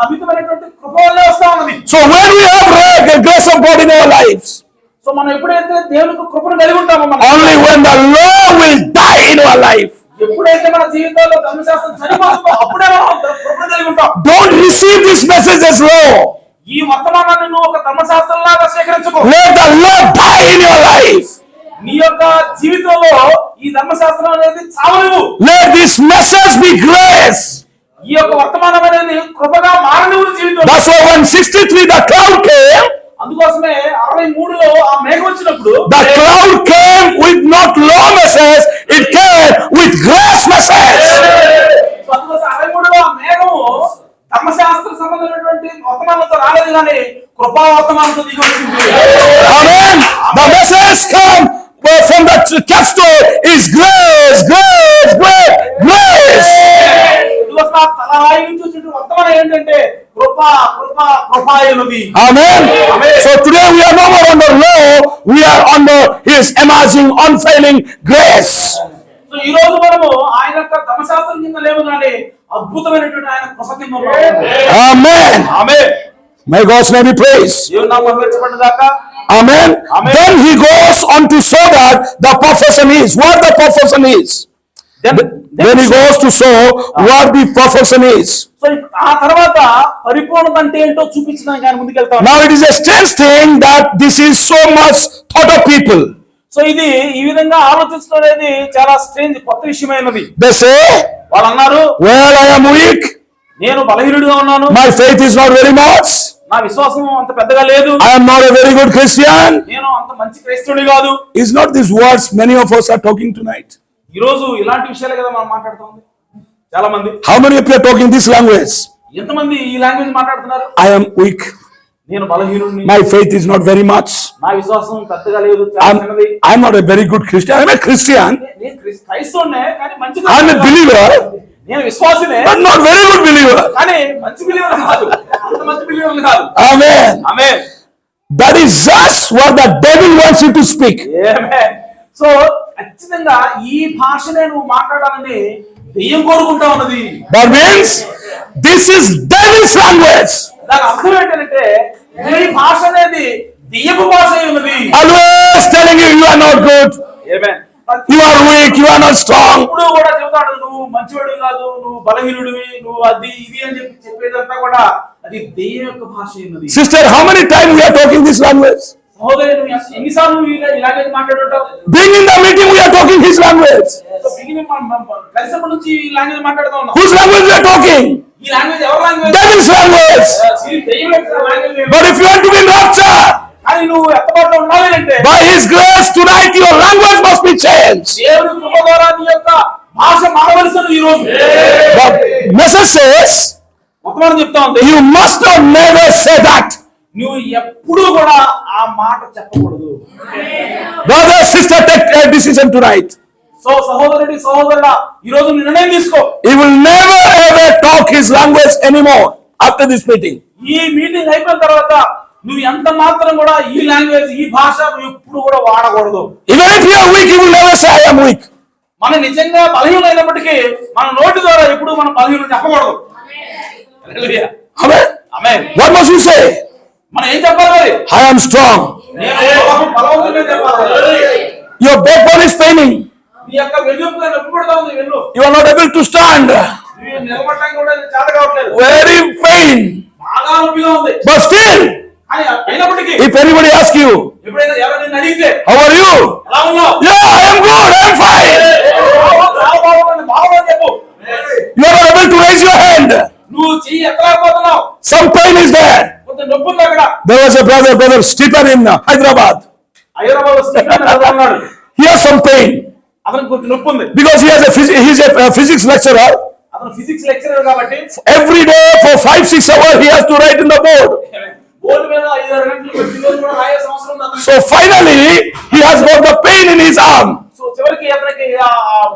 అమితమైనటువంటి కృప వల్లే వస్తా ఉన్నది. So when we have the grace of God in our lives, so మనం ఎప్పుడైతే దేవునికి కృపను కలిగి ఉంటామో, only when the law will die in our life. ఎప్పుడైతే మన జీవితంలో ధర్మశాస్త్రం చనిపోతుందో అప్పుడే మనం కృపను కలిగి ఉంటాం. Don't receive this message as law. ఈ వర్తమానాన్ని నువ్వు ఒక ధర్మశాస్త్రం లాగా స్వీకరించుకో. Let the law die in your life. నీ యొక్క జీవితంలో ఈ ధర్మశాస్త్రం అనేది చావనివ్వు. Let this message be grace. ఈ యొక్క వర్తమానం అనేది కృపగా మారనివ్వు జీవితం. That's why when 63 the cloud came, అందుకోసమే 63లో ఆ మేఘం వచ్చినప్పుడు the cloud came with not law message, it came with grace message. అందుకోసం 63లో ఆ మేఘము ధర్మశాస్త్ర సంబంధమైనటువంటి వర్తమానంతో రాలేదు కానీ కృపా వర్తమానంతో దిగి వచ్చింది. Amen. The message come from the capstone is grace, grace, grace, grace. తలరాయి నుంచి వచ్చిన వర్తమానం ఏంటంటే కృప కృప కృప అయినది. Amen. So today we are no more under law, we are under his amazing unfailing grace. So ఈ రోజు మనము ఆయన యొక్క ధర్మశాస్త్రం కింద లేవు కానీ అద్భుతమైనటువంటి ఆయన కృప కింద ఉన్నాము. Amen. Amen. May God's name be praised. దేవుని నామం మహిమపరచబడుగాక. Amen. Amen. Then he goes on to show that the profession is what the profession is. Then he goes to show what the profession is. So ఆ తర్వాత పరిపూర్ణత అంటే ఏంటో చూపించడానికి ఆయన ముందుకెళ్తాం. Now it is a strange thing that this is so much thought of people. So ఇది ఈ విధంగా ఆలోచించడం అనేది చాలా స్ట్రేంజ్ కొత్త విషయమైనది. They say, వాళ్ళు అన్నారు, well, I am weak. నేను బలహీనుడిగా ఉన్నాను. My faith is not very much. నా విశ్వాసం అంత పెద్దగా లేదు. I am not a very good Christian. నేను అంత మంచి క్రైస్తవుడి కాదు. Is not these words many of us are talking tonight? ఈ రోజు ఇలాంటి విషయాలే కదా మనం మాట్లాడుతాం. చాలా మంది. How many of you are talking this language? ఎంతమంది ఈ లాంగ్వేజ్ మాట్లాడుతున్నారు? I am weak. నేను బలహీనుడిని. My faith is not very much. నా విశ్వాసం పెద్దగా లేదు, చాలా చిన్నది. I am not a very good Christian. I am a Christian. నేను క్రైస్తవుడినే కానీ మంచి I am a believer, నేను విశ్వాసినే but not very good believer. కానీ మంచి బిలీవర్ కాదు. అంత మంచి బిలీవర్ కాదు. Amen. Amen. That is just what the devil wants you to speak. Amen. So ఖచ్చితంగా ఈ భాషనే నువ్వు మాట్లాడాలని దెయ్యం కోరుకుంటా ఉన్నది. That means this is devil's language. దాని అర్థం ఏంటంటే ఈ భాష అనేది దెయ్యపు భాష అయి ఉన్నది. Always telling you you are not good. Amen. You are weak. You are not strong. ఇప్పుడు కూడా చెబుతాడు నువ్వు మంచివాడు కాదు, నువ్వు బలహీనుడివి, నువ్వు అది ఇది అని చెప్పేదంతా కూడా అది దెయ్యం యొక్క భాష అయి ఉన్నది. Sister, how many times we are talking this language? సహోదరి, నువ్వు ఎన్నిసార్లు ఇలాగే మాట్లాడుంటావు? Being in the meeting, we are talking his language. కలిసినప్పటి నుంచి ఈ లాంగ్వేజ్ మాట్లాడుతూ ఉన్నాం. Whose language we are talking? ఈ లాంగ్వేజ్ ఎవరి లాంగ్వేజ్? Devil's language. దెయ్యం యొక్క language. But if you want to be in rapture, కానీ నువ్వు ఎత్తబాటులో ఉండాలి అంటే by his grace tonight, your language must be changed. దేవుని కృప ద్వారా నీ యొక్క భాష మారవలసిన ఈ రోజు. But message says, వర్తమానం చెప్తా ఉంది, you must not never say that. నువ్వు ఎప్పుడు కూడా ఆ మాట చెప్పకూడదు. Brother, sister, take a decision tonight. So సహోదరుడి సహోదరుడా, ఈ రోజు నిర్ణయం తీసుకో. He will never ever talk his language anymore after this meeting. ఈ మీటింగ్ అయిపోయిన తర్వాత నువ్వు ఎంత మాత్రం కూడా ఈ లాంగ్వేజ్ ఈ భాష నువ్వు ఎప్పుడు కూడా వాడకూడదు. Even if you are weak, he will never say I am weak. మనం నిజంగా బలహీనమైనప్పటికీ మన నోటి ద్వారా ఎప్పుడు మనం బలహీనుడు చెప్పకూడదు. హల్లెలూయా. Amen. Amen. What must you say? మనం ఏం చెప్పాలి మరి? I am strong. నేను బలవంతుడిని చెప్పాలి. Your backbone is paining. నీ యొక్క వెన్నుముక నొప్పి పెడతా ఉంది. వెన్ను You are not able to stand. నువ్వు నిలబడటానికి కూడా చేత కావట్లేదు. Very pain. బాగా నొప్పిగా ఉంది. But still, కానీ అయినప్పటికీ if anybody asks you, ఎప్పుడైనా ఎవరు నిన్ను అడిగితే how are you? ఎలా ఉన్నావు? Yeah, I am good. I am fine. చాలా బాగున్నాను, బాగున్నాను చెప్పు. You are not able to raise your hand. నువ్వు చెయ్యి ఎక్కలేకపోతున్నావు. Some pain is there. కొంత నొప్పి ఉంది అక్కడ. There was a brother Stephen in Hyderabad. Hyderabad Stephen ఉన్నాడు. He has some pain అతనికి కొంచెం నొప్పి ఉంది. because he is a physics lecturer. అతను ఫిజిక్స్ లెక్చరర్ కాబట్టి Every day for 5-6 hours he has to write in the board. Board మీద 5-6 గంటలు ప్రతిరోజు కూడా రాయాల్సిన అవసరం ఉంది అతనికి. So finally he has got the pain in his arm. So చివరికి అతనికి ఆ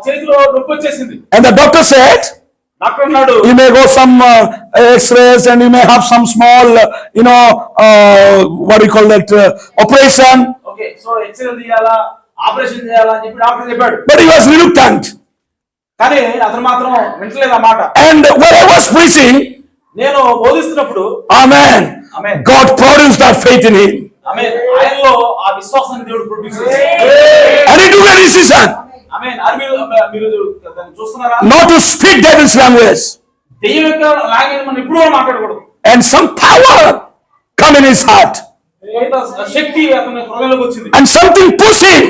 చేతిలో నొప్పి వచ్చేసింది. And the doctor said, doctor అన్నాడు, you may go some x-rays and you may have some small, what do you call that, operation. Okay so x-ray తీయాలా, operation చేయాలా అని చెప్పి డాక్టర్ చెప్పాడు. But he was reluctant. కానీ అతను మాత్రం వింటలేదు ఆ మాట. And when I was preaching, నేను బోధిస్తున్నప్పుడు amen, Amen. God produced that faith in him. ఆమేన్, ఆయనలో ఆ విశ్వాసాన్ని దేవుడు ప్రొడ్యూస్ చేశాడు. And he took a decision ఆమేన్. మీరు దాన్ని చూస్తున్నారా? not to speak devil's language. దెయ్యం యొక్క లాంగ్వేజ్ మనం ఎప్పుడూ మాట్లాడకూడదు. And some power come in his heart. శక్తి అతని హృదయంలోకి వచ్చింది. And something push him.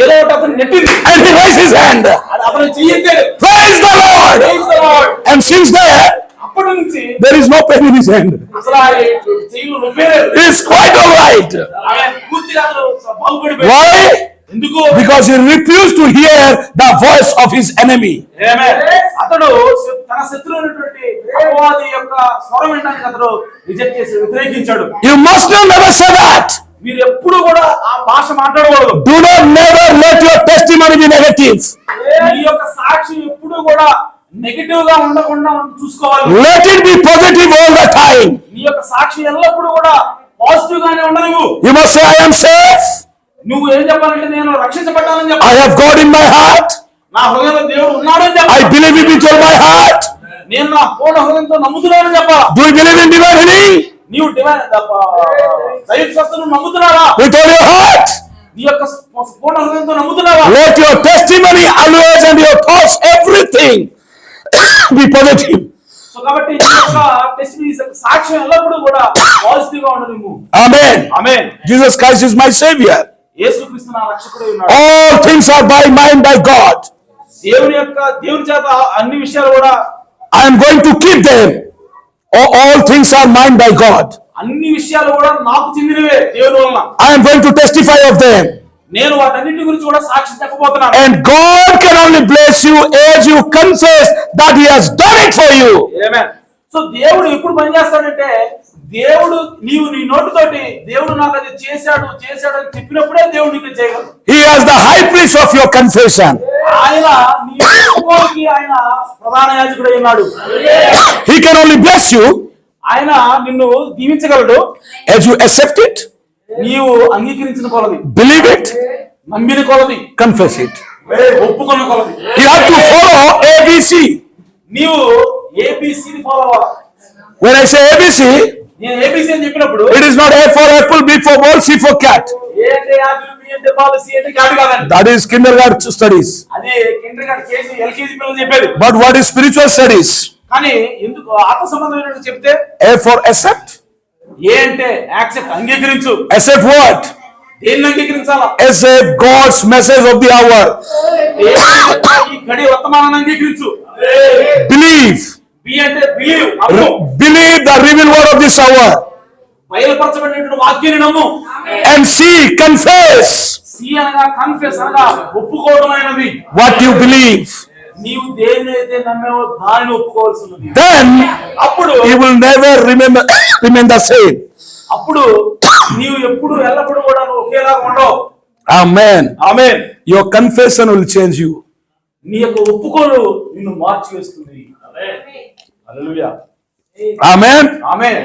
ఏదో ఒకటి అతను నెట్టింది. and he raised his hand. అది అతను చెయ్యెత్తాడు. Praise the Lord. Praise the Lord. And since there, అప్పటి నుంచి there is no pain in his hand. అసలు ఆ చెయ్యిలో నొప్పే లేదు. He is quite all right. ఆయన పూర్తిగా అతను బాగుపడిపోయాడు. Why? ఎందుకు? Because he refused to hear the voice of his enemy. ఆమేన్. అతడు తన శత్రువు అయినటువంటి అపవాది యొక్క స్వరం వినడానికి అతడు రిజెక్ట్ చేసి వ్యతిరేకించాడు. You must not never say that. మీరు ఎప్పుడు కూడా ఆ భాష మాట్లాడకూడదు. Do not never let your testimony be negative. మీ యొక్క సాక్షి ఎప్పుడు కూడా నెగటివ్ గా ఉండకుండా చూసుకోవాలి. Let it be positive all the time. నీ యొక్క సాక్షి ఎల్లప్పుడూ కూడా పాజిటివ్ గానే ఉండవు. You must say, I am safe. నువ్వు ఏం చెప్పాలంటే నేను రక్షించబడ్డానని I చెప్పాలి. have God in my heart. నా హృదయంలో దేవుడు ఉన్నాడని I చెప్పాలి. believe it with all my heart. నేను నా పూర్ణ హృదయంతో నమ్ముతున్నానని చెప్పాలి. Do you believe in divine healing? నీవు దైవ స్వస్థను నమ్ముతున్నావా? With all your heart. నీ యొక్క పూర్ణ హృదయంతో నమ్ముతున్నావా? Let your testimony always and your thoughts, everything be positive. So కాబట్టి నీ యొక్క టెస్టిమనీ సాక్ష్యం ఎల్లప్పుడూ కూడా పాజిటివ్ గా ఉండదు. Amen. Amen. Jesus Christ is my Savior. యేసుక్రీస్తు నా రక్షకుడై ఉన్నాడు. All things are by mind by God. దేవుని చేత అన్ని విషయాలు కూడా I am going to keep them. All things are mine by God. అన్ని విషయాలు కూడా నాకు చెందినవే దేవుని వలన. I am going to testify of them. నేను వాటన్నిటి గురించి కూడా సాక్షి చెప్పబోతున్నాను. And God can only bless you as you confess that He has done it for you. Amen. So దేవుడు ఎప్పుడు పని చేస్తాడంటే దేవుడు నీవు నీ నోటితోటి దేవుడు నాకు అది చేశాడు అని చెప్పినప్పుడే దేవుడు నీకు చేయగలడు. He has the high priest of your confession. ఆయన నీ ఒప్పుకోలుకి ఆయన ప్రధాన యాజకుడై ఉన్నాడు. He can only bless you ఆయన నిన్ను దీవించగలడు as you accept it, నీవు అంగీకరించిన కొలది, believe it, నమ్మిన కొలది, confess it. ఒప్పుకున్న కొలది. You have to follow ABC. నీవు ఏబిసిని ఫాలో అవ్వాలి. When I say ABC, నేను ఏబిసి అని చెప్పినప్పుడు it is not A for apple, B for ball, C for cat. ఏ అంటే యాపిల్, బి అంటే బాల్, సి అంటే క్యాట్ కాదండి. That is kindergarten studies. అది కిండర్గార్టెన్ కేజీ ఎల్కేజీ పిల్లలు చెప్పేది. But what is spiritual studies? కానీ ఎందుకు ఆత్మ సంబంధమైనట్టు చెప్తే A for accept. ఏ అంటే యాక్సెప్ట్, అంగీకరించు. Accept what? దేన్ని అంగీకరించాలా? Accept God's message of the hour. ఈ గడి వర్తమానాన్ని అంగీకరించు. Believe. బి అంటే బిలీవ్, నమ్ము. Believe the revealed word of this hour. బయలుపరచబడినటువంటి వాక్యాన్ని నమ్ము. And see, confess సి అనగా కన్ఫెస్ అనగా ఒప్పుకోవడమైనది. what you believe. నీవు దేనినైతే నమ్మేవో దానిని ఒప్పుకోవాల్సి ఉన్నది. Then అప్పుడు you will never remain the same. అప్పుడు నీవు ఎప్పుడు ఎల్లప్పుడు కూడా నువ్వు ఒకేలాగా ఉండవు. Amen. Amen. Your confession will change you. నీ యొక్క ఒప్పుకోలు నిన్ను మార్చి వేస్తుంది. హల్లెలూయా. Amen. Amen.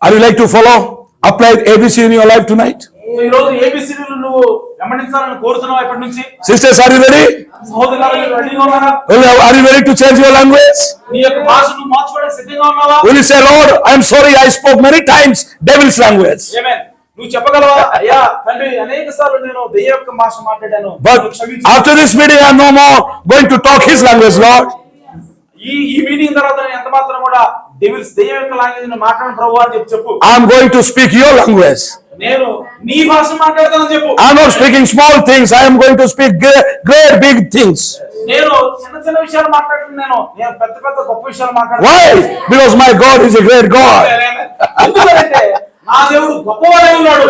Are you like to follow? Apply ABC in your life tonight? ఈ రోజు ఏబిసిడీలు నువ్వు వెంబడించాలని కోరుతున్నావు ఇప్పటి నుంచి. Sisters, are you ready? సహోదరులు మీరు రెడీగా ఉన్నారా? Are you ready to change your language? నీ యొక్క భాషను మార్చుకోవడానికి సిద్ధంగా ఉన్నావా? Will you say, Lord, I am sorry I spoke many times devil's language. ఆమేన్. నువ్వు చెప్పగలవా? అయ్యా తండ్రి, అనేక సార్లు నేను దెయ్యం యొక్క భాష మాట్లాడాను. But క్షమించు. after this meeting, I am no more going to talk his language, Lord. ఈ మీటింగ్ తర్వాత నేను ఎంత మాత్రం కూడా దెయ్యం యొక్క లాంగ్వేజ్ మాట్లాడను ప్రభువా అని చెప్పు. I am going to speak your language. నేను నీ భాష మాట్లాడతానని చెప్పు. I am not speaking small things. I am going to speak great big things. నేను చిన్న చిన్న విషయాలు మాట్లాడుతున్నాను. నేను పెద్ద పెద్ద గొప్ప విషయాలు మాట్లాడుతాను. Why? Because my God is a great God. ఎందుకంటే నా దేవుడు గొప్పవాడై ఉన్నాడు.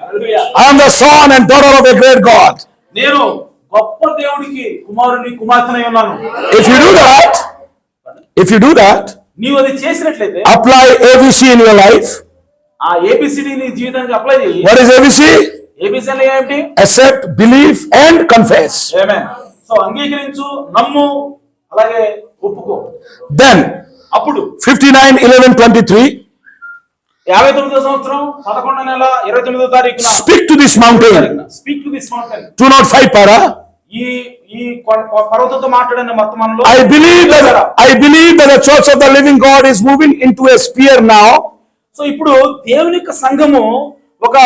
హల్లెలూయా. I am the son and daughter of a great God. నేను గొప్ప దేవుడికి కుమారుని కుమార్తెనై ఉన్నాను. If you do that, నీవు అది చేసినట్లయితే apply ABC in your life. ఆ ఏబిసిడి నీ జీవితానికి అప్లై చేయి. What is ABC? ఏబిసి అంటే ఏంటి? Accept, believe, and confess. Amen. So అంగీకరించు, నమ్ము, అలాగే ఒప్పుకో. Then, అప్పుడు 59:11-23. 59వ సంవత్సరం 11వ నెల 29వ తారీఖున Speak to this mountain. Speak to this mountain. 205 para. ఈ పర్వతంతో మాట్లాడిన వర్తమానంలో I believe that the church of the living God is moving into a sphere now. So ఇప్పుడు దేవుని యొక్క సంఘము ఒక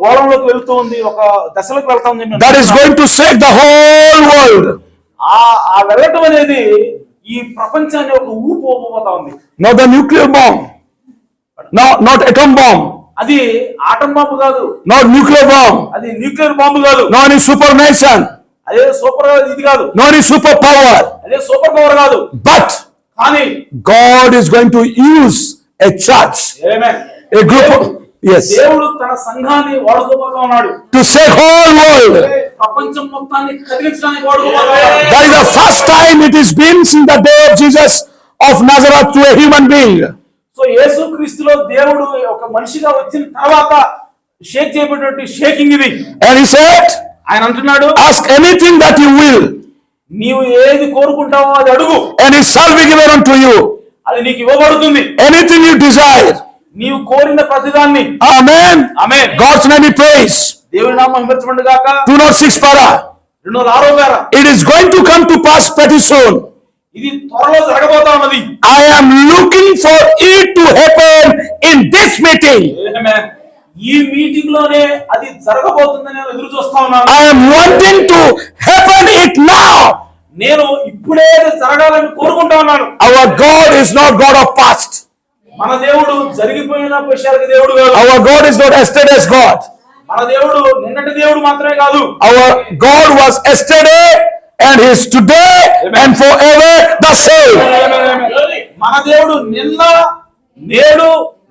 గోళంలోకి వెళ్తూ ఉంది, ఒక దశలోకి వెళ్తా ఉంది. That is going to shake the whole world. ఆ వెళ్ళటం అనేది ఈ ప్రపంచాన్ని ఒక ఊపు ఊపబోతా ఉంది. Not the nuclear bomb. No, not atom bomb. అది ఆటం బాంబు కాదు, not nuclear bomb, అది న్యూక్లియర్ బాంబు కాదు, not any super nation, అదే సూపర్ ఇది కాదు, not any super power, అదే సూపర్ పవర్ కాదు. but కానీ God is going to use a church, amen, a group of, yes, దేవుడు తన సంఘాన్ని వాడుకోబోతా ఉన్నాడు. to save whole world. ప్రపంచం మొత్తాన్ని కదిలించడానికి వాడుకోబోతా ఉన్నాడు. That is the first time it is been since the day of Jesus of Nazareth to a human being. So యేసుక్రీస్తులో దేవుడు ఒక మనిషిగా వచ్చిన తర్వాత షేక్ చేయబడినటువంటి షేకింగ్ ఇది. And he said, ఆయన అంటున్నాడు, ask anything that you will, నీవు ఏది కోరుకుంటావో అది అడుగు, and it shall be given unto you. అది నీకు ఇవ్వబడుతుంది. Anything you desire. నీవు కోరిన ప్రతిదాన్ని. Amen. Amen. God's name be praised. దేవుని నామం మహిమపరచబడును గాక. 206 para. 206వ పేర. It is going to come to pass pretty soon. ఇది త్వరలో జరగబోతా ఉన్నది. I am looking for it to happen in this meeting. ఆమేన్. ఈ మీటింగ్ లోనే అది జరగబోతుందని నేను ఎదురు చూస్తా ఉన్నాను. I am wanting to happen it now. నేను ఇప్పుడే జరగాలని కోరుకుంటా ఉన్నాను. Our God is not God of past. మన దేవుడు జరిగిపోయిన విషయాలకు దేవుడు కాదు. Our God is not yesterday's God. మన దేవుడు నిన్నటి దేవుడు మాత్రమే కాదు. Our God was yesterday and he is today and forever the same. మన దేవుడు నిన్న నేడు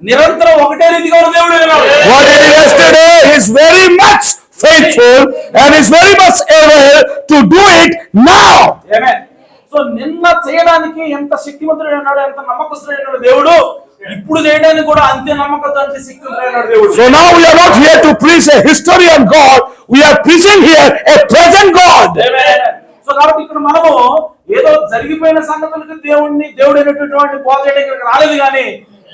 నిరంతరం ఒకటే రీతిగా ఉన్న దేవుడు. What he did yesterday is very much faithful and is very much able to do it now. Amen. So నిన్న చేయడానికి ఎంత శక్తివంతుడై ఉన్నాడు, ఎంత నమ్మకస్తుడై ఉన్నాడు దేవుడు, ఇప్పుడు చేయడానికి కూడా అంతే నమ్మకంతో అంతే శక్తివంతుడై ఉన్నాడు దేవుడు. So now we are not here to preach a historian God, we are preaching here a present God. Amen. So కాబట్టి ఇక్కడ మనము ఏదో జరిగిపోయిన సంగతులకు దేవుడు అయినటువంటి బోధ చేయడానికి ఇక్కడ రాలేదు, కానీ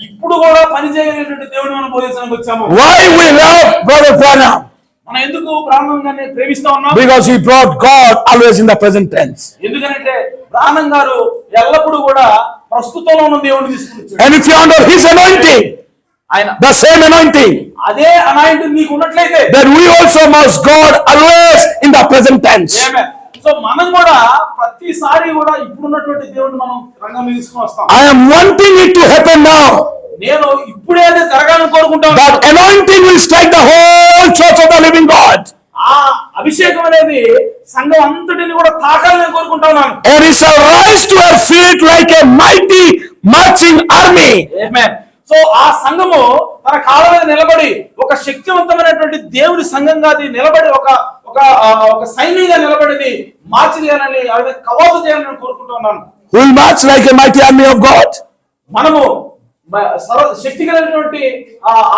ఇప్పుడు కూడా పని చేయగలిగినటువంటి దేవుడు మనం బోధించడానికి వచ్చాము. Why we love Brother Branham? మనం ఎందుకు బ్రాహ్మణంగానే ప్రేమిస్తా ఉన్నాం? Because he brought God always in the present tense. ఎందుకంటే బ్రాహ్మణం గారు ఎల్లప్పుడూ కూడా ప్రస్తుతంలో ఉన్న దేవుడిని తీసుకొచ్చాడు. And if you are under his anointing, ఆయన the same anointing, అదే అనాయింట్ నీకు ఉన్నట్లయితే then we also must God always in the present tense. Amen. So మనం కూడా ప్రతిసారి కూడా ఇప్పుడున్నటువంటి దేవుడిని మనం రంగం మీద తీసుకొని వస్తాం. I am wanting it to happen now. నేను ఇప్పుడే అదే జరగాలని కోరుకుంటాను. That anointing will strike the whole church of the living God. ఆ అభిషేకం అనేది సంఘం అంతటిని కూడా తాకాలని కోరుకుంటా ఉన్నాను. And it shall rise to her feet like a mighty marching army. Amen. So ఆ సంఘము తన కాళ్ళ మీద నిలబడి ఒక శక్తివంతమైనటువంటి దేవుడి సంఘంగా అది నిలబడి ఒక ఒక ఒక సైన్యంగా నిలబడి మార్చి చేయాలని, అదే కవాతు చేయాలని కోరుకుంటూ ఉన్నాను. Who will march like a mighty army of God? మనము శక్తి కలిగినటువంటి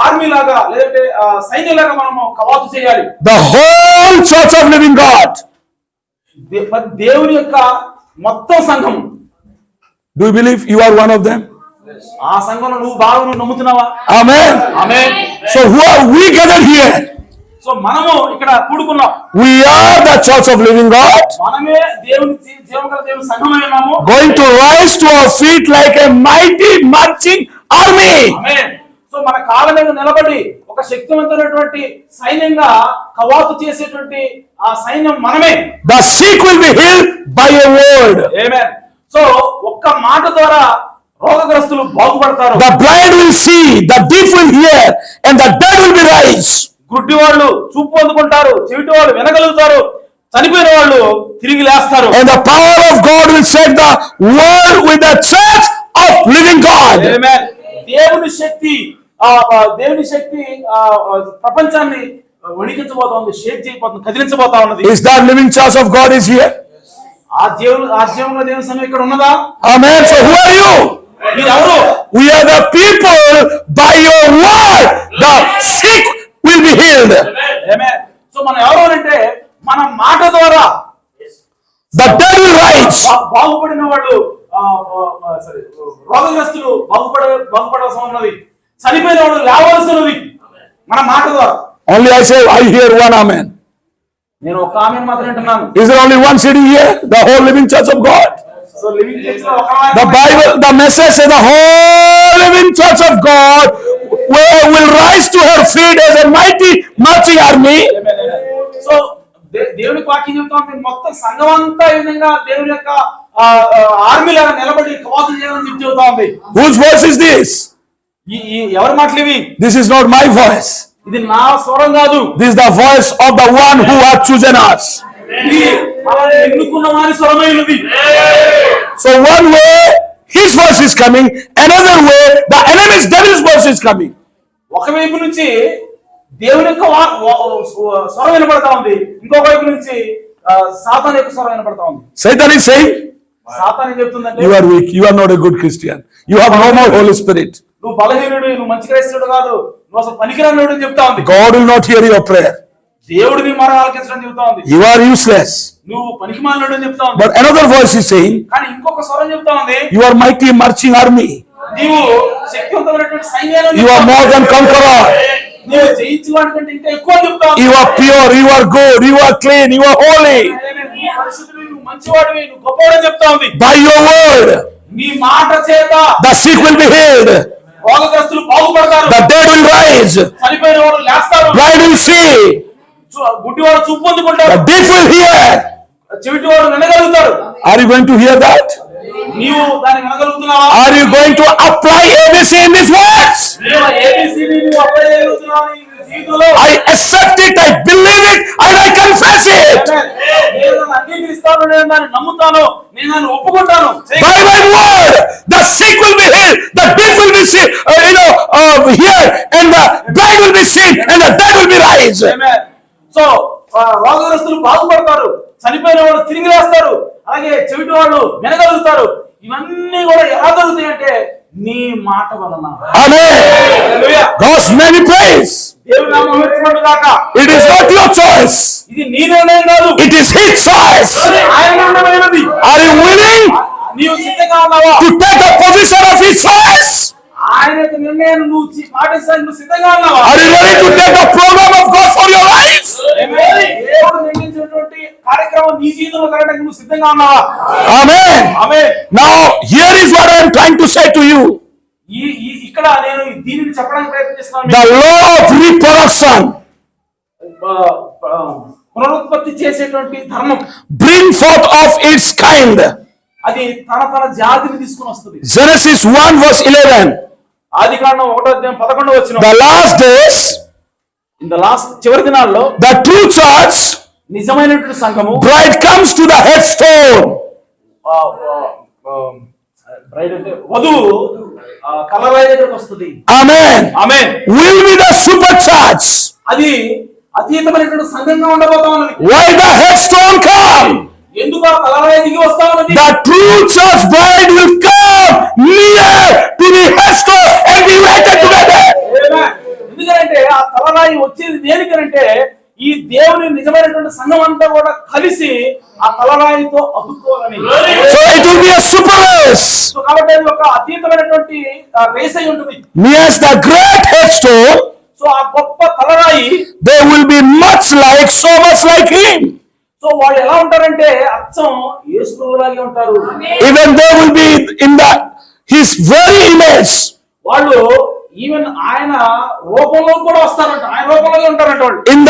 ఆర్మీ లాగా లేదంటే సైన్యంలాగా మనము కవాతు చేయాలి. The whole church of living God. దేవుని యొక్క మొత్తం సంఘం. Do you believe you are one of them? ఆ సంఘంలో నువ్వు బాగా నమ్ముతున్నావా? Amen. Amen. So who are we gathered here? So మనము ఇక్కడ కూడుకున్నాం. We are the church of living God. మనమే దేవుని జీవగల దేవుని సంఘమై ఉన్నాము. Going to rise to our feet like a mighty marching army. Amen. So మన కాళ్ళ మీద నిలబడి ఒక శక్తివంతమైనటువంటి సైన్యంగా కవాతు చేసేటువంటి ఆ సైన్యం మనమే. The sick will be healed by a word. Amen. So ఒక్క మాట ద్వారా రోగగ్రస్తులు బాగుపడతారు. The blind will see, the deaf will hear, and the dead will be raised. గుడ్డి వాళ్ళు చూపు పొందుకుంటారు, చెవిటి వాళ్ళు వినగలుగుతారు, చనిపోయిన వాళ్ళు తిరిగి లేస్తారు. And the power of God will shake the world with the church of living God. ఆమేన్. దేవుని శక్తి ప్రపంచాన్ని వణికించబోతోంది, షేక్ చేయబోతుంది, కదిలించబోతా ఉన్నది. Is that living church of God is here? ఆ జీవంలో దేవుని సంఘం ఇక్కడ ఉన్నదా? Amen. So who are you? మీరెవరు? We are the people by your word. The sick will be healed. Amen. So మనం ఎవరు అంటే మన మాట ద్వారా The dead will rise. బాగుపడిన వాళ్ళు రోగగ్రస్తులు బాగుపడాల్సి ఉన్నది, చనిపోయిన వాళ్ళు లేవాల్సి ఉన్నది మన మాట ద్వారా. Only I say, I hear one amen. నేను ఒక ఆమేన్ మాత్రం వింటున్నాను. Is there only one sitting here? The whole living church of God. So living church లో ఒక The Bible, the message says the whole living church of God will rise to her feet as a mighty marching army. So దేవుని వాక్యం చెప్తాం, మొత్తం సంఘం అంతా ఈ విధంగా దేవుని యొక్క ఆర్మీ లాగా నిలబడి కవాతు చేయాలని చెప్తా ఉంది. Whose voice is this? ఎవరి మాటలు ఇవి? This is not my voice. ఇది నా స్వరం కాదు. This is the voice of the one who has chosen us. ఇది మనల్ని ఎన్నుకున్న వారి స్వరమైనది. So one way his voice is coming, another way the enemy's devil's voice is coming. ఒకవైపు నుంచి దేవుని యొక్క స్వరం వినపడతా ఉంది, ఇంకొక వైపు నుంచి సాతాను యొక్క స్వరం వినపడతా ఉంది. Satan is saying, సాతాను ఏం చెప్తుందంటే, you are weak, you are not a good Christian, you have no more Holy Spirit. నువ్వు బలహీనుడు, నువ్వు మంచి క్రైస్తవుడు కాదు, నువ్వు అసలు పనికిరానివాడు అని చెప్తా ఉంది. God will not hear your prayer. దేవుడు నీ మొర ఆలకించడం చెప్తా ఉంది. You are useless. నువ్వు పనికిమాలినోడు అని చెప్తా ఉంది. But another voice is saying, కానీ ఇంకొక స్వరం చెప్తా ఉంది, you are mighty marching army, నీవు శక్తివంతమైనటువంటి సైన్యాన్ని, you are more than conqueror, నీవు జయించేవాడి కంటే ఇంకా ఎక్కువ చెప్తా ఉంది. you are pure, you are good, you are clean, you are holy. నువ్వు పరిశుద్ధుడివి, నువ్వు మంచివాడివి, నువ్వు గొప్పవాడని చెప్తా ఉంది. By your word నీ మాట చేత the sick will be healed, రోగగ్రస్తులు బాగుపడతారు, the dead will rise, చనిపోయిన వారు లేస్తారు, blind will see, గుడ్డివారు చూపు పొందుకుంటారు, the deaf will hear. చెవిటివారు వినగలుగుతారు. Are you going to hear that? నీవు దాన్ని వినగలుగుతున్నావా? Are you going to apply ABC in these words? నీవు ABCD నువ్వు అప్లై చేయగలుగుతున్నావా నీ జీవితంలో? I accept it, I believe it, and I confess it. నేను దాన్ని అంగీకరిస్తాను, నేను దాన్ని నమ్ముతాను, నేను దాన్ని ఒప్పుకుంటాను. By my word, the sick will be healed, the deaf will be seen, heard, and the blind will be seen, and the dead will be raised. So రోగగ్రస్తులు బాగుపడతారు, చనిపోయిన వాళ్ళు తిరిగి లేస్తారు, అలాగే చెవిటి వాళ్ళు వినగలుగుతారు. ఇవన్నీ కూడా ఎలా జరుగుతాయంటే నీ మాట వలన. Amen. హల్లెలూయా. God's many praise. దేవుని నామం హెచ్చించును గాక. It is not your choice, ఇది నీ నిర్ణయం కాదు, it is His choice. ఆయన నిర్ణయమైనది. Are you willing నీవు సిద్ధంగా ఉన్నావా? to take the position of His choice? ఆయన యొక్క నిర్ణయాన్ని నువ్వు పాటించడానికి నువ్వు సిద్ధంగా ఉన్నావా? Are you ready to take the program of God for your life? దేవుడు నిర్ణయించినటువంటి కార్యక్రమం నీ జీవితంలో జరగడానికి నువ్వు సిద్ధంగా ఉన్నావా? Amen. Amen. Now, here is what I am trying to say to you. ఇక్కడ నేను దీనిని చెప్పడానికి ప్రయత్నిస్తున్నాను. The law of reproduction పునరుత్పత్తి చేసేటువంటి ధర్మం bring forth of its kind. అది తన జాతిని తీసుకుని వస్తుంది. Genesis 1 verse 11. Adikandam 1:11 The last days, in the last చివరి దినాల్లో the true church నిజమైనటువంటి సంఘము bride comes to the headstone. Braid అంటే వధువు కలరాయి దగ్గరికి వస్తుంది. Amen. Amen. Will be the super church. అది అతీతమైనటువంటి సంఘంగా ఉండబోతా ఉన్నది. Why the headstone come? ఎందుకు ఆ కలరాయి దిగి వస్తా ఉన్నది? The true church bride will come near to the headstone and be united together. ఎందుకంటే ఆ తలరాయి వచ్చేది దేనికంటే ఈ దేవుని నిజమైనటువంటి సంఘం అంతా కూడా కలిసి ఆ తలరాయితో అతుక్కోవాలని. So it will be a super race. So కాబట్టి అది ఒక అతీతమైనటువంటి రేస్ అయి ఉంటుంది. Near the great headstone, so ఆ గొప్ప తలరాయి they will be so much like Him. So వాళ్ళు ఎలా ఉంటారంటే అచ్చం యేసు ప్రభువులాగే ఉంటారు. Even they will be in His very image. వాళ్ళు ఈవెన్ ఆయన రూపంలో కూడా వస్తారంట, ఆయన రూపంలోనే ఉంటారంట వాళ్ళు. In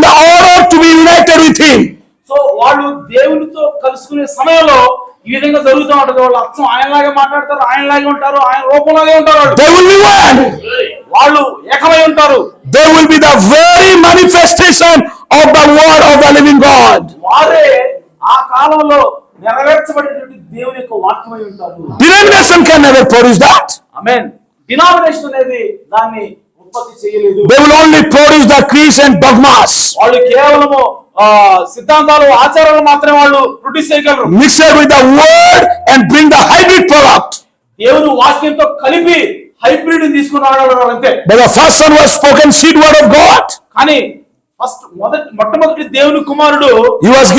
the order to be united with Him. So వాళ్ళు దేవునితో కలుసుకునే సమయంలో ఈ విధంగా జరుగుతూ ఉంటది. వాళ్ళు అచ్చం ఆయనలాగే మాట్లాడతారు, ఆయనలాగే ఉంటారు, ఆయన రూపంలాగే ఉంటారు. They will be one. వాళ్ళు ఏకమై ఉంటారు. They will be the very manifestation of the word of the living God. వారే ఆ కాలంలో నెరవేర్చబడినటువంటి దేవుని యొక్క వాక్యమై ఉంటారు. Denomination can never produce that. Amen. Denomination అనేది దాన్ని ఉత్పత్తి చేయలేదు. They will only produce the creeds and dogmas. వాళ్ళు కేవలము సిద్ధాంతాలు, ఆచారాలు మాత్రమే వాళ్ళు ప్రొడ్యూస్ చేయగలరు. Mixed with the word and bring the hybrid product. దేవుని వాక్యంతో కలిపి హైబ్రిడ్ తీసుకుని రాగలరు అంతే. But the first son was spoken seed word of God. కానీ మొట్టమొదటి దేవుని కుమారుడు He was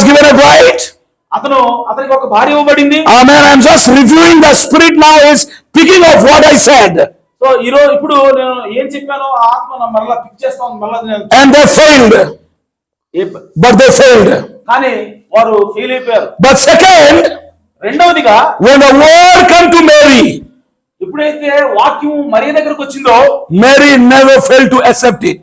given a bride. అతనికి ఒక భార్య ఇవ్వబడింది. Amen. I am just reviewing the spirit now is picking of what I said. So ఇప్పుడు నేను ఏం చెప్పానో ఆత్మ మళ్ళా పిక్ చేస్తాను మళ్ళా. And they failed. But they failed. కానీ వారు ఫెయిల్ అయిపోయారు. But second, రెండవదిగా when the word come to Mary, ఎప్పుడైతే వాక్యం మరియ దగ్గరకు వచ్చిందో Mary never failed to accept it.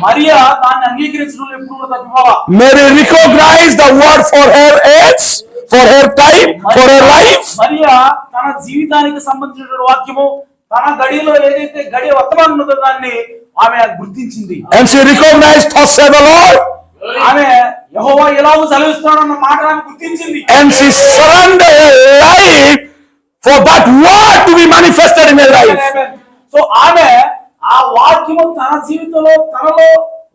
Mariya దాన్ని అంగీకరించడంలో ఎప్పుడు కూడా తప్పిపోలా. Mary recognized the word for her age, for her time, for her life. Mariya తన జీవితానికి సంబంధించిన వాక్యము తన గడిలో ఏదైతే గడియ వర్తమానం ఉన్నదో దాన్ని ఆమె గుర్తించింది. And she recognized, thus saith the Lord. ఆమె యెహోవా ఎలాగూ సెలవిస్తాడన్న మాట ఆమె గుర్తించింది. And she surrendered her life for that word to be manifested in her life. So ఆమె ఆ వాక్యము తన జీవితంలో తనలో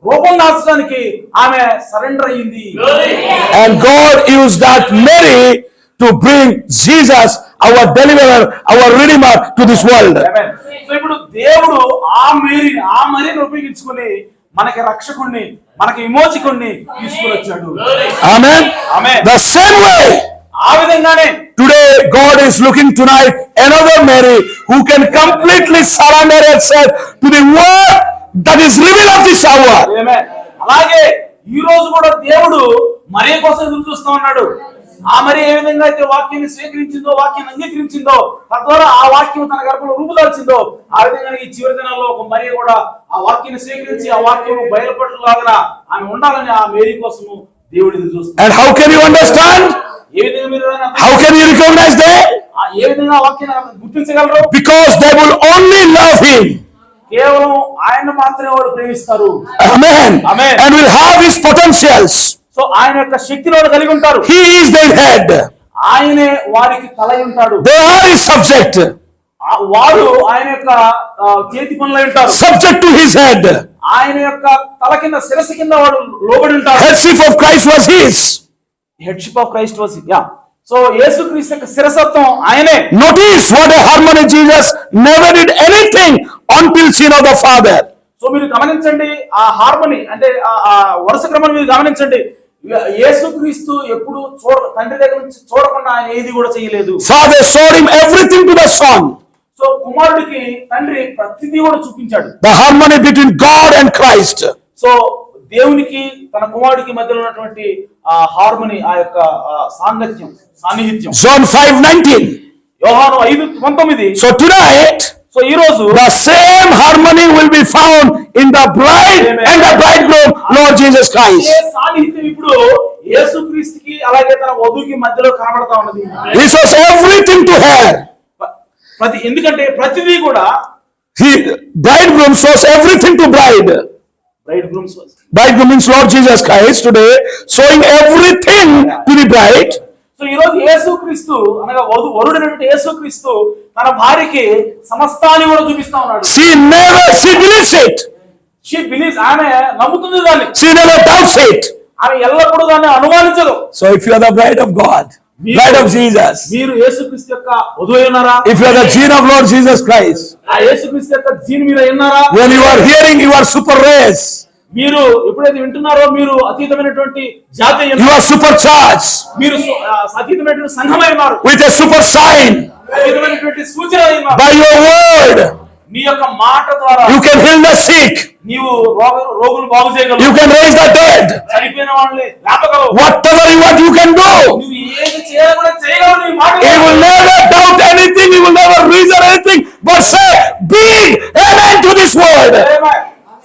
రూపం దాల్చడానికి ఆమె సరెండర్ అయ్యింది. And God used that Mary to bring Jesus, our deliverer, our redeemer, to this world. So ఇప్పుడు దేవుడు ఆ మరియని ఉపయోగించుకొని మనకి రక్షకుణ్ణి, మనకి విమోచకుణ్ణి తీసుకుని వచ్చాడు. Amen. Amen. The same way, ఆ విధంగానే today God is looking tonight another Mary who can completely surrender herself to the word that is revealed of this hour. అలాగే ఈ రోజు కూడా దేవుడు మరియ కోసం ఎదురు చూస్తా ఉన్నాడు. ఆ మరి ఏ విధంగా అయితే వాక్యాన్ని స్వీకరించిందో, వాక్యాన్ని అంగీకరించిందో, తద్వారా ఆ వాక్యం తన గర్భంలో రూపుదాల్చిందో, ఆ విధంగా ఈ చివరి దినాల్లో ఒక మరియ కూడా ఆ వాక్యాన్ని స్వీకరించి ఆ వాక్యం బయలుపడలాగా ఆమె ఉండాలని ఆ మేరీ కోసము దేవుడు ఎదురు చూస్తున్నాడు. And how can you understand? ఏ విధంగా మీరు How can you recognize that? ఏ విధంగా ఆ వాక్యాన్ని గుర్తించగలరు? Because they will only love him. కేవలం ఆయన మాత్రమే వాడు ప్రేమిస్తారు. Amen. Amen. And will have his potentials. So ఆయన యొక్క శక్తిని వాడు కలిగి ఉంటారు. He is their head. ఆయనే వారికి తలై ఉంటాడు. They are his subject. వారు ఆయన యొక్క చేతి పనులై ఉంటారు. Subject to his head. ఆయన యొక్క తల కింద శిరస్సు కింద వాడు లోబడి ఉంటారు. Headship of Christ was his. Headship of Christ was his. Yeah. So యేసుక్రీస్తు యొక్క శిరసత్వం ఆయనే. Notice what a harmony. Jesus never did anything until seen of the Father. So మీరు గమనించండి ఆ హార్మోని అంటే ఆ వరుస క్రమం మీరు గమనించండి. యేసుక్రీస్తు ఎప్పుడు తండ్రి దగ్గర నుంచి చూడకుండా ఆయన ఏది కూడా చేయలేదు. Father showed him everything to the Son. So కుమారుడికి తండ్రి ప్రతిదీ కూడా చూపించాడు. The harmony between God and Christ. So దేవునికి తన కుమారుడికి మధ్యలో ఉన్నటువంటి ఆ హార్మోని, ఆ యొక్క సాన్నిహిత్యం. John 5:19. యోహాను 5:19. So tonight, సో ఈ రోజు the same harmony will be found in the bride and the bridegroom, Lord Jesus Christ. ఏ సాన్నిహిత్యం ఇప్పుడు యేసుక్రీస్తుకి అలాగే తన వధువుకి మధ్యలో కనబడతా ఉన్నది. He shows everything to her. ఎందుకంటే ప్రతిదీ కూడా Bridegroom shows everything to bride. Bridegroom means Lord Jesus Christ today, showing everything to the bride. So ఈ రోజు యేసుక్రీస్తు అనగా వరుడైనటువంటి యేసుక్రీస్తు తన భార్యకి సమస్తాన్ని కూడా చూపిస్తా ఉన్నాడు. She believes it. She believes. ఆమె నమ్ముతుంది దాన్ని. She never doubts it. ఆమె ఎల్లప్పుడూ దాన్ని అనుమానించదు. So if you are the bride of God, bride of Jesus, మీరు యేసుక్రీస్తు యొక్క వధువై ఉన్నారా? if you are the gene of Lord Jesus Christ, ఆ యేసుక్రీస్తు యొక్క జీన్ మీరు ఉన్నారా? when you are hearing, you are super race. మీరు ఎప్పుడైతే వింటున్నారో మీరు అతీతమైనటువంటి జాతి, you are supercharged. మీరు అతీతమైనటువంటి సంఘమై ఉన్నారు. with a super sign. అతీతమైనటువంటి సూచన ఉన్నారు. by your word, నీ యొక్క మాట ద్వారా you can heal the sick. నీవు రోగులు బాగు చేయగలవు. you can raise the dead. చనిపోయిన వాళ్ళని లేపగలవు. whatever you want, you can do. నువ్వు ఏది చేయాలన్నా చేయగలవు. నీ మాట He will never doubt anything. He will never reason anything, but say big amen to this word.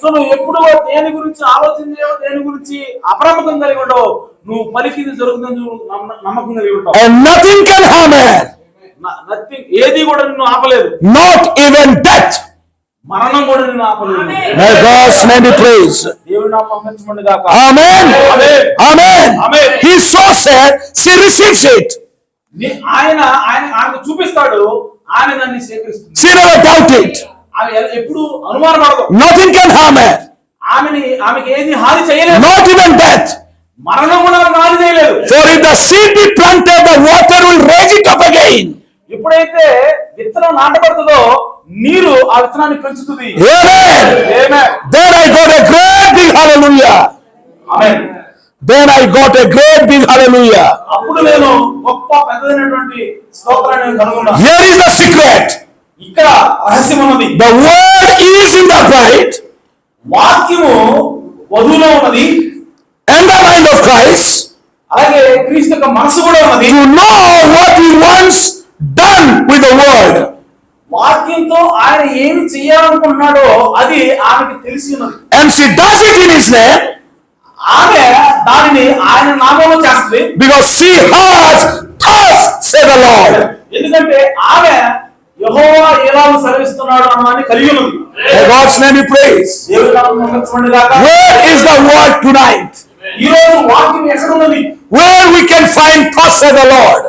So నువ్వు ఎప్పుడు దేని గురించి ఆలోచన చేయవు, దేని గురించి అప్రమత్తం కలిగి ఉండవు. నువ్వు పలికింది జరుగుతుంది నమ్మకం కలిగి ఉంటావు. And nothing can harm her. ఏది కూడా నిన్ను ఆపలేదు. Not even death. మరణం కూడా నిన్ను ఆపలేదు. May God's name be praised. దేవుని నామం మహిమపరచబడును గాక. Amen. Amen. Amen. Amen. He shows her, she receives it. ఆయన చూపిస్తాడు, ఆమె దాన్ని స్వీకరిస్తుంది. She never doubt it. ఆమె ఎప్పుడు అనుమానపడదు. Nothing can harm her. ఆమెకి ఏది హాని చేయలేదు. Not even death. మరణం కూడా హాని చేయలేదు. For if the seed be planted, the water will raise it up again. ఎప్పుడైతే విత్తనం నాటబడుతుందో నీరు ఆ విత్తనాన్ని పెంచుతుంది. Amen. Amen. Then I got a great big hallelujah. Amen. Then I got a great big hallelujah. అప్పుడు నేను గొప్ప పెద్దదైనటువంటి స్తోత్రాన్ని కనుగొన్నాను. Here is the secret. ఇక్కడ రహస్యం ఉన్నది. The word is in the bride. వాక్యము వధువులో ఉన్నది. And the mind of Christ. అలాగే క్రీస్తు యొక్క మనసు కూడా ఉన్నది. To know what he wants done with the word. వాక్యంతో ఆయన ఏమి చేయాలనుకుంటున్నాడో అది ఆమెకి తెలిసి ఉన్నది. And she does it in his name. ఆమె దానిని ఆయన నామములో చేస్తుంది. actually. Because she has thus said the Lord. ఎందుకంటే ఆమె యెహోవా ఎలాగ సెలవిస్తున్నాడు అన్నదాన్ని కలిగి ఉంది. May God's name be praised. దేవుని నామమున మహిమ గాక. Where is the word tonight? ఈ రోజు వాక్యం ఎక్కడ ఉన్నది? Where we can find thus said the Lord?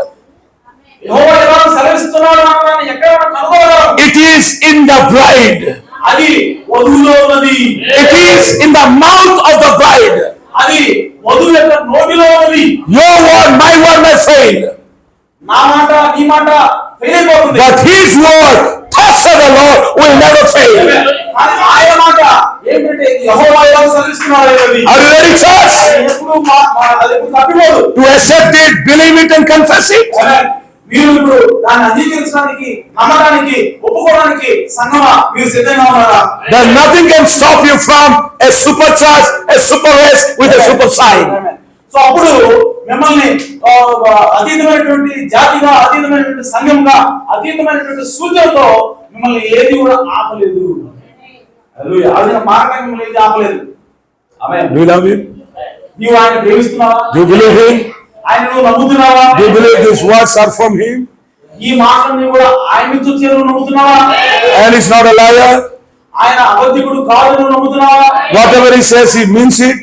యెహోవా ఎలాగ సెలవిస్తున్నాడు అన్నదాన్ని ఎక్కడ మనం కనుగొనగలం? It is in the bride. అది వధువులో ఉన్నది. It is in the mouth of the bride. అది వధువు యొక్క నోటిలో ఉన్నది. Your word, my word may fail. నా మాట నీ మాట ఫెయిల్ అయిపోతుంది. But his word, thus said the Lord, will never fail. కానీ ఆయన మాట ఏంటంటే యెహోవా ఎలా సెలవిస్తున్నాడు అనేది. Are you ready, church? ఎప్పుడు అది ఎప్పుడు తప్పిపోదు. To accept it, believe it and confess it. మీరు ఇప్పుడు దాన్ని అంగీకరించడానికి, నమ్మడానికి, ఒప్పుకోవడానికి సంఘమా మీరు సిద్ధంగా ఉన్నారా? Then nothing can stop you from a supercharge, a super race with a super sign. So అప్పుడు మిమ్మల్ని అతీతమైనటువంటి జాతిగా, అతీతమైనటువంటి సంఘంగా, అతీతమైనటువంటి సూచనతో మిమ్మల్ని ఏది కూడా ఆపలేదు. హల్లెలూయా. అది మార్గం మిమ్మల్ని ఏది ఆపలేదు. ఆమేన్. Do you love him? నీవు ఆయన ప్రేమిస్తున్నావా? Do you believe him? ఆయన నువ్వు నమ్ముతున్నావా? Do you believe these words are from him? ఈ మాటలన్నీ కూడా ఆయన నుంచి వచ్చే నువ్వు నమ్ముతున్నావా? And he's not a liar. ఆయన అబద్ధికుడు కాదు నువ్వు నమ్ముతున్నావా? Whatever he says, he means it.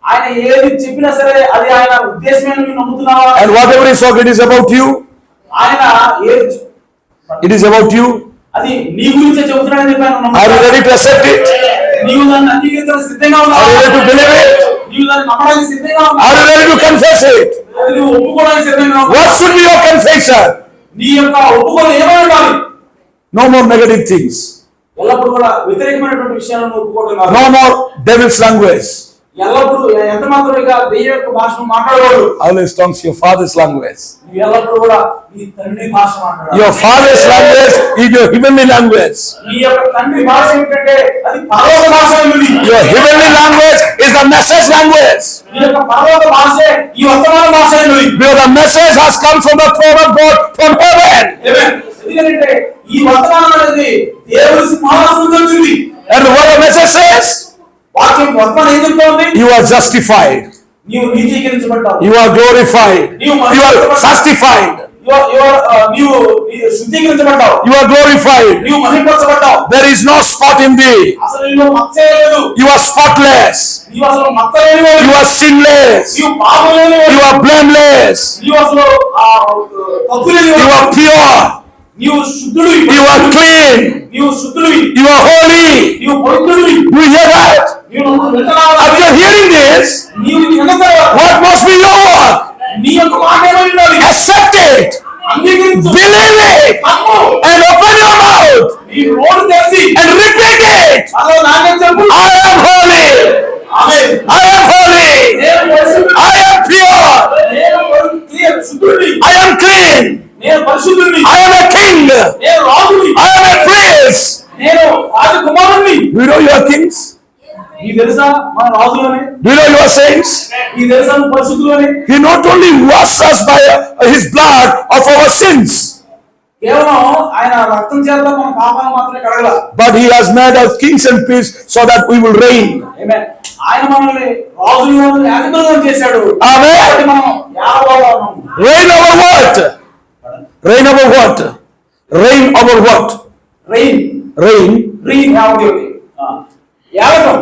ఆయన ఏది చెప్పినా సరే అది ఆయన ఉద్దేశమే నువ్వు నమ్ముతున్నావా? And whatever he said, it is about you. ఆయన ఏది It is about you. అది నీ గురించే చెబుతున్నాడని చెప్పి ఆయన Are you నమ్ముతున్నావా? ready to accept it? నీవు దాన్ని అంగీకరించడానికి సిద్ధంగా ఉన్నావా? Are you ready to believe it? నీవు దాన్ని నమ్మడానికి సిద్ధంగా ఉన్నావా? Are you ready to confess it? అది నువ్వు ఒప్పుకోవడానికి సిద్ధంగా ఉన్నావా? What should be your confession? నీ యొక్క ఒప్పుకోలు ఏమై ఉండాలి? No more negative things. ఎల్లప్పుడూ కూడా వ్యతిరేకమైనటువంటి విషయాలను ఒప్పుకోవడం కాదు. No more devil's language. ఎల్లప్పుడూ ఎంత మాత్రం ఇక దెయ్యం యొక్క భాషను మాట్లాడకూడదు. Always tongues your father's language. నువ్వు ఎల్లప్పుడూ కూడా నీ తండ్రి భాష మాట్లాడాలి. Your father's language is your heavenly language. నీ యొక్క తండ్రి భాష ఏంటంటే అది పరలోక భాష అన్నది. Your heavenly language is the message language. నీ యొక్క పరలోక భాషే ఈ వర్తమాన భాష అన్నది. Because the message has come from the throne of God from heaven. ఆమేన్. ఎందుకంటే ఈ వర్తమానం అనేది దేవుని సింహాసనం నుంచి వచ్చింది. And what the message says? వాక్యం వర్తమానం ఏం చెప్తోంది? You are justified. నీవు నీతీకరించబడ్డావు. You are glorified. You are justified. నీవు శుద్ధీకరించబడ్డావు. You are glorified. నీవు మహిమపరచబడ్డావు. There is no spot in thee. అసలు నీలో మచ్చ లేదు. You are spotless. నీవు అసలు మచ్చ లేనివాడు. You are sinless. నీవు పాపం లేనివాడు. You are blameless. నీవు అసలు తప్పు You లేనివాడు. are pure. నీవు శుద్ధుడివి. You are clean. నీవు శుద్ధుడివి. You are holy. నీవు పవిత్రుడివి. Do you hear that? నీవు వింటున్నావా? After hearing this, నీవు ఇది విన్న తర్వాత what must be your work? నీ యొక్క మాట ఏమై ఉండాలి? Accept it. అంగీకరించు. Believe it. నమ్ము. And open your mouth. నీ నోరు తెరిచి And repeat it. అదో నాకే చెప్పు. I am holy. Amen. I am holy. నేను పరిశుద్ధుడిని. I am pure. నేను శుద్ధుడిని. I am clean. నేను పరిశుద్ధుడిని. I am a king. నేను రాజుని. I am a prince. నేను రాజకుమారుణ్ణి. Do you know you are kings? నీకు తెలుసా మన రాజులని? Do you know you are saints? నీకు తెలుసా నువ్వు పరిశుద్ధులని? He not only washed us by his blood of our sins, కేవలం ఆయన రక్తం చేత మన పాపాలను మాత్రమే Kadagala. but he has made us kings and priests so that we will reign. ఆమేన్. ఆయన మనల్ని రాజులను యాజకులుగా చేశాడు. Amen. కాబట్టి మనం యాజకులుగా ఉన్నాము. Reign over what? Reign over what? Reign over what? Rain Reign. Rain యాజకం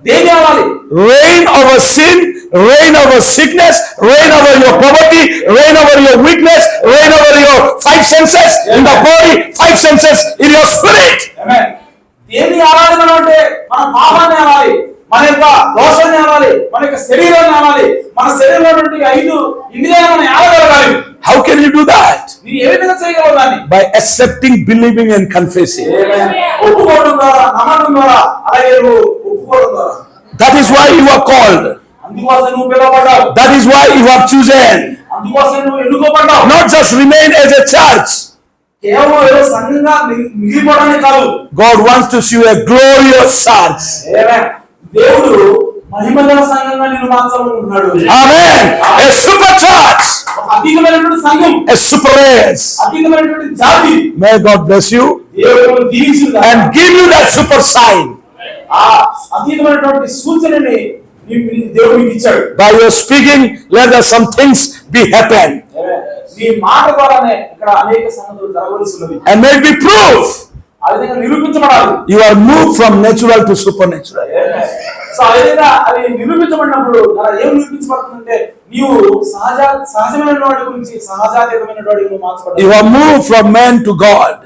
దేని కావాలి? Reign over sin, reign over sickness, reign over your poverty, reign over your weakness, reign over your five senses in the body, five senses in your spirit. ఆమేన్. దేని ఆరాధన అంటే మన పాపాన్ని ఆవాలి, మన యొక్క దోషాన్ని ఆవాలి, మన యొక్క శరీరాన్ని ఆవాలి, మన శరీరంలో నుండి 5 ఇంద్రియాలను మనం ఆడగలగాలి. How can you do that? మీరు ఏ విధంగా చేయగలరు దాన్ని? By accepting, believing and confessing. ఒప్పుకోవడం ద్వారా, నమ్మడం ద్వారా, అలాగే నువ్వు ఒప్పుకోవడం ద్వారా. That is why you are called. అందుకోసం నువ్వు పిలువబడ్డావు. That is why you have chosen. అందుకోసం నువ్వు ఎన్నుకోబడ్డావు. Not just remain as a church. కేవలం ఏదో సంఘంగా మిగిలిపోవడానికి కాదు. God wants to see a glorious church. ఆమేన్. దేవుడు మహిమగల సంఘంగా నిన్ను మార్చాలనుకుంటున్నాడు. Amen. A super church. ఒక అతీతమైనటువంటి సంఘం, A super race. అతీతమైనటువంటి జాతి. May God bless you దేవుడు దీవించుగాక. and give you that super sign. ఆ అతీతమైనటువంటి సూచనని దేవుడు మీకు ఇచ్చాడు. By your speaking, let there some things be happen. నీ మాట ద్వారానే ఇక్కడ అనేక సంగతులు జరగవలసి ఉన్నది. And may it be proof. ఆ విధంగా నిరూపించబడాలి. You are moved from natural to supernatural. So ఆ విధంగా అది నిరూపించబడినప్పుడు ఏం నిరూపించబడుతుందంటే నీవు సహజమైన వాడి గురించి సహజాతీతమైన వాడికి నువ్వు మార్చబడ్డావు. You are moved from man to God.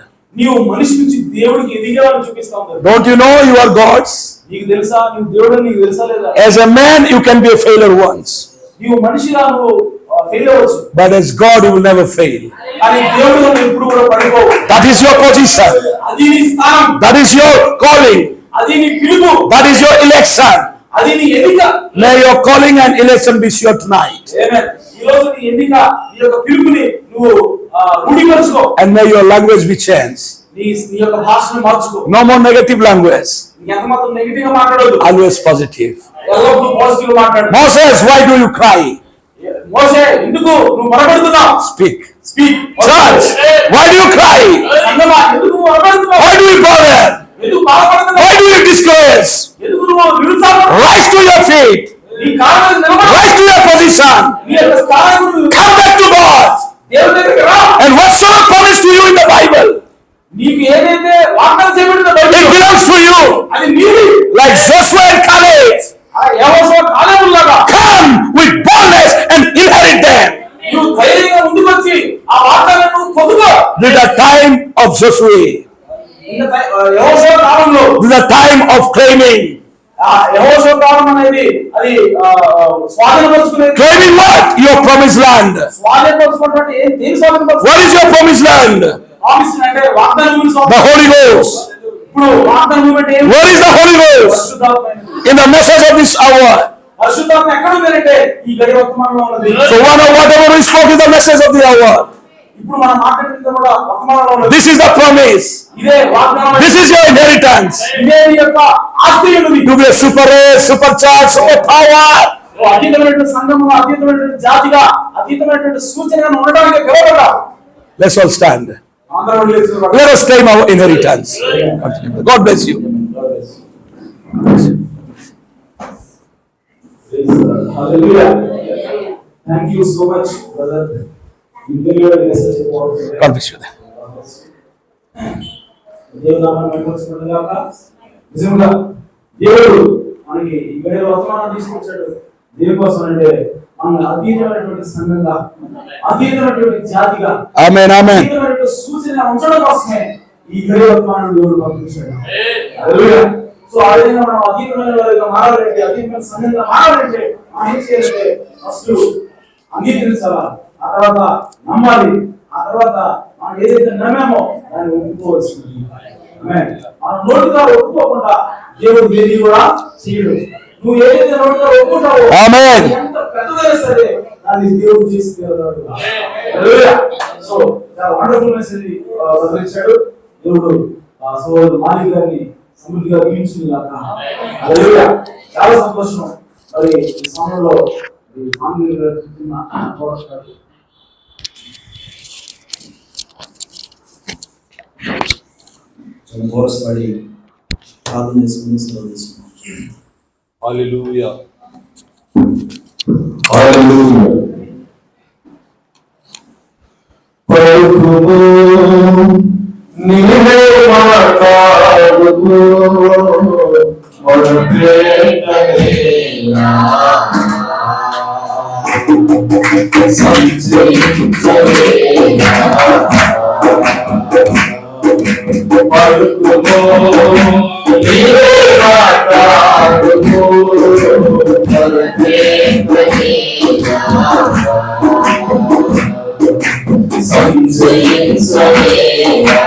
నీవు మనిషి నుంచి దేవుడికి ఎదిగేవాడిని చూపిస్తా ఉంటావు. Don't you know you are God's? నీకు తెలుసా నువ్వు దేవుడు నీకు తెలుసా లేదా? As a man you can be a failure once. నీవు మనిషిగా నువ్వు ఫెయిల్ అవ్వచ్చు. But as God you will never fail. కానీ దేవుడు నువ్వు ఎప్పుడు కూడా పడిపోవు. That is your position. అది నీ స్థానం. That is your calling. అది నీ పిలుపు. That is your election. అది నీ ఎన్నిక. May your calling and election be sure tonight. ఆమేన్. ఈ రోజు నీ ఎన్నిక నీ యొక్క పిలుపుని నువ్వు రూఢీకరించుకో. And may your language be changed. నీ యొక్క భాషను మార్చుకో. No more negative language. ఎంత మాత్రం నెగటివ్ గా మాట్లాడొద్దు. Always positive. ఎల్లప్పుడూ పాజిటివ్ గా మాట్లాడు. Moses, why do you cry? మోసే ఎందుకు నువ్వు మొరపెడుతున్నావు? Speak. Church, why do you cry? సంగమా ఎందుకు మొరపెడుతున్నావు? Why do you bother? ఎందుకు బాధపడుతున్నావు? Why do you discourage? ఎందుకు నువ్వు నిరుత్సాహపడుతున్నావు? Rise to your feet. నీ కాళ్ళ మీద నిలబడు. Rise to your position. నీ యొక్క స్థానానికి నువ్వు Come back to God. దేవుని దగ్గరికి రా. And whatsoever promised to you in the Bible, నీకు ఏదైతే వాగ్దానం చేయబడిందో it belongs to you. అది నీది. Like Joshua and Caleb. యెహోషువ కాలేబులాగా Come with boldness and inherit them. నువ్వు ధైర్యంగా ముందుకు వచ్చి ఆ వాగ్దానాన్ని నువ్వు పొందుకో. This is the time of Joshua. యెహోషువ కాలంలో This is the time of claiming. యెహోషువ కాలం అనేది అది స్వాధీనపరుచుకునేది. Claiming what? Your promised land. స్వాధీనపరుచుకున్నటువంటి దేని స్వాధీనపరుచు? What is your promised land? Promise అంటే వాగ్దానం గురించి The Holy Ghost. ఇప్పుడు వాగ్దానం అంటే ఏమిటి? Where is the Holy Ghost? పరిశుద్ధాత్మ. In the message of this hour. పరిశుద్ధాత్మ ఎక్కడ ఉందంటే ఈ గడి వర్తమానంలో ఉన్నది. So whatever we spoke is the message of the hour. ఇప్పుడు మనం మాట్లాడుతున్నది కూడా వర్తమానంలో ఉన్నది. This is the promise. ఇదే వాగ్దానం. This is your inheritance. ఇదే నీ యొక్క ఆస్తి ఉన్నది. To be a super race, super charge, super power. అతీతమైనటువంటి సంఘముగా, అతీతమైనటువంటి జాతిగా, అతీతమైనటువంటి సూచనగా ఉండడానికి గర్వపడా. Let's all stand. అందరూ లేచి Let us claim our inheritance. God bless you. Hallelujah. Thank you so much, brother. You delivered a message about God bless you. దేవుని నామమున మహిమపరచబడును గాక. నిజంగా దేవుడు మనకి ఈ గడి వర్తమానాన్ని తీసుకొచ్చాడు. దేనికోసం అంటే మన అతీతమైనటువంటి సంఘంగా, అతీతమైనటువంటి జాతిగా, Amen. Amen. అతీతమైనటువంటి సూచన ఉంచడం కోసమే ఈ గడి వర్తమానాన్ని దేవుడు పంపించాడు. హల్లెలూయా. సో ఆ విధంగా మనం అతీతమైన వారిగా మారాలంటే, అతీతమైన సంఘంగా మారాలంటే మనం ఏం చేయాలంటే ఫస్ట్ అంగీకరించాలా, ఆ తర్వాత నమ్మాలి, ఆ తర్వాత మనం ఏదైతే నమ్మామో దాన్ని ఒప్పుకోవాల్సింది. ఆమేన్. మనం నోటిగా ఒప్పుకోకుండా దేవుడు ఏది కూడా చేయడు. నువ్వు ఏదైతే నోటిగా ఒప్పుకుంటావో ఆమేన్. ఎంత పెద్దదైనా సరే దాన్ని దేవుడు చేసి తీరుతాడు. హల్లెలూయా. సో చాలా వండర్ఫుల్ మెసేజ్ వదిలించాడు దేవుడు. సోదరుడు మాలిక్ గారిని సమృద్ధిగా దీవించింది గాక. హల్లెలూయా. చాలా సంతోషం. మరి ఈ సమయంలో ఈ మాలిక్ గారు చెప్తున్న పోరాటాలు కోరసపడి ప్రార్థన చేసుకుని సెలవు తీసుకున్నాం. హల్లెలూయా. హల్లెలూయా. పలుకుము నీవే మాట్లాడుము మొరపెట్టలేనా సంచరించలేనా పలుకుము నీవే మాట్లాడుము మొరపెట్టలేనా సంచరించలేనా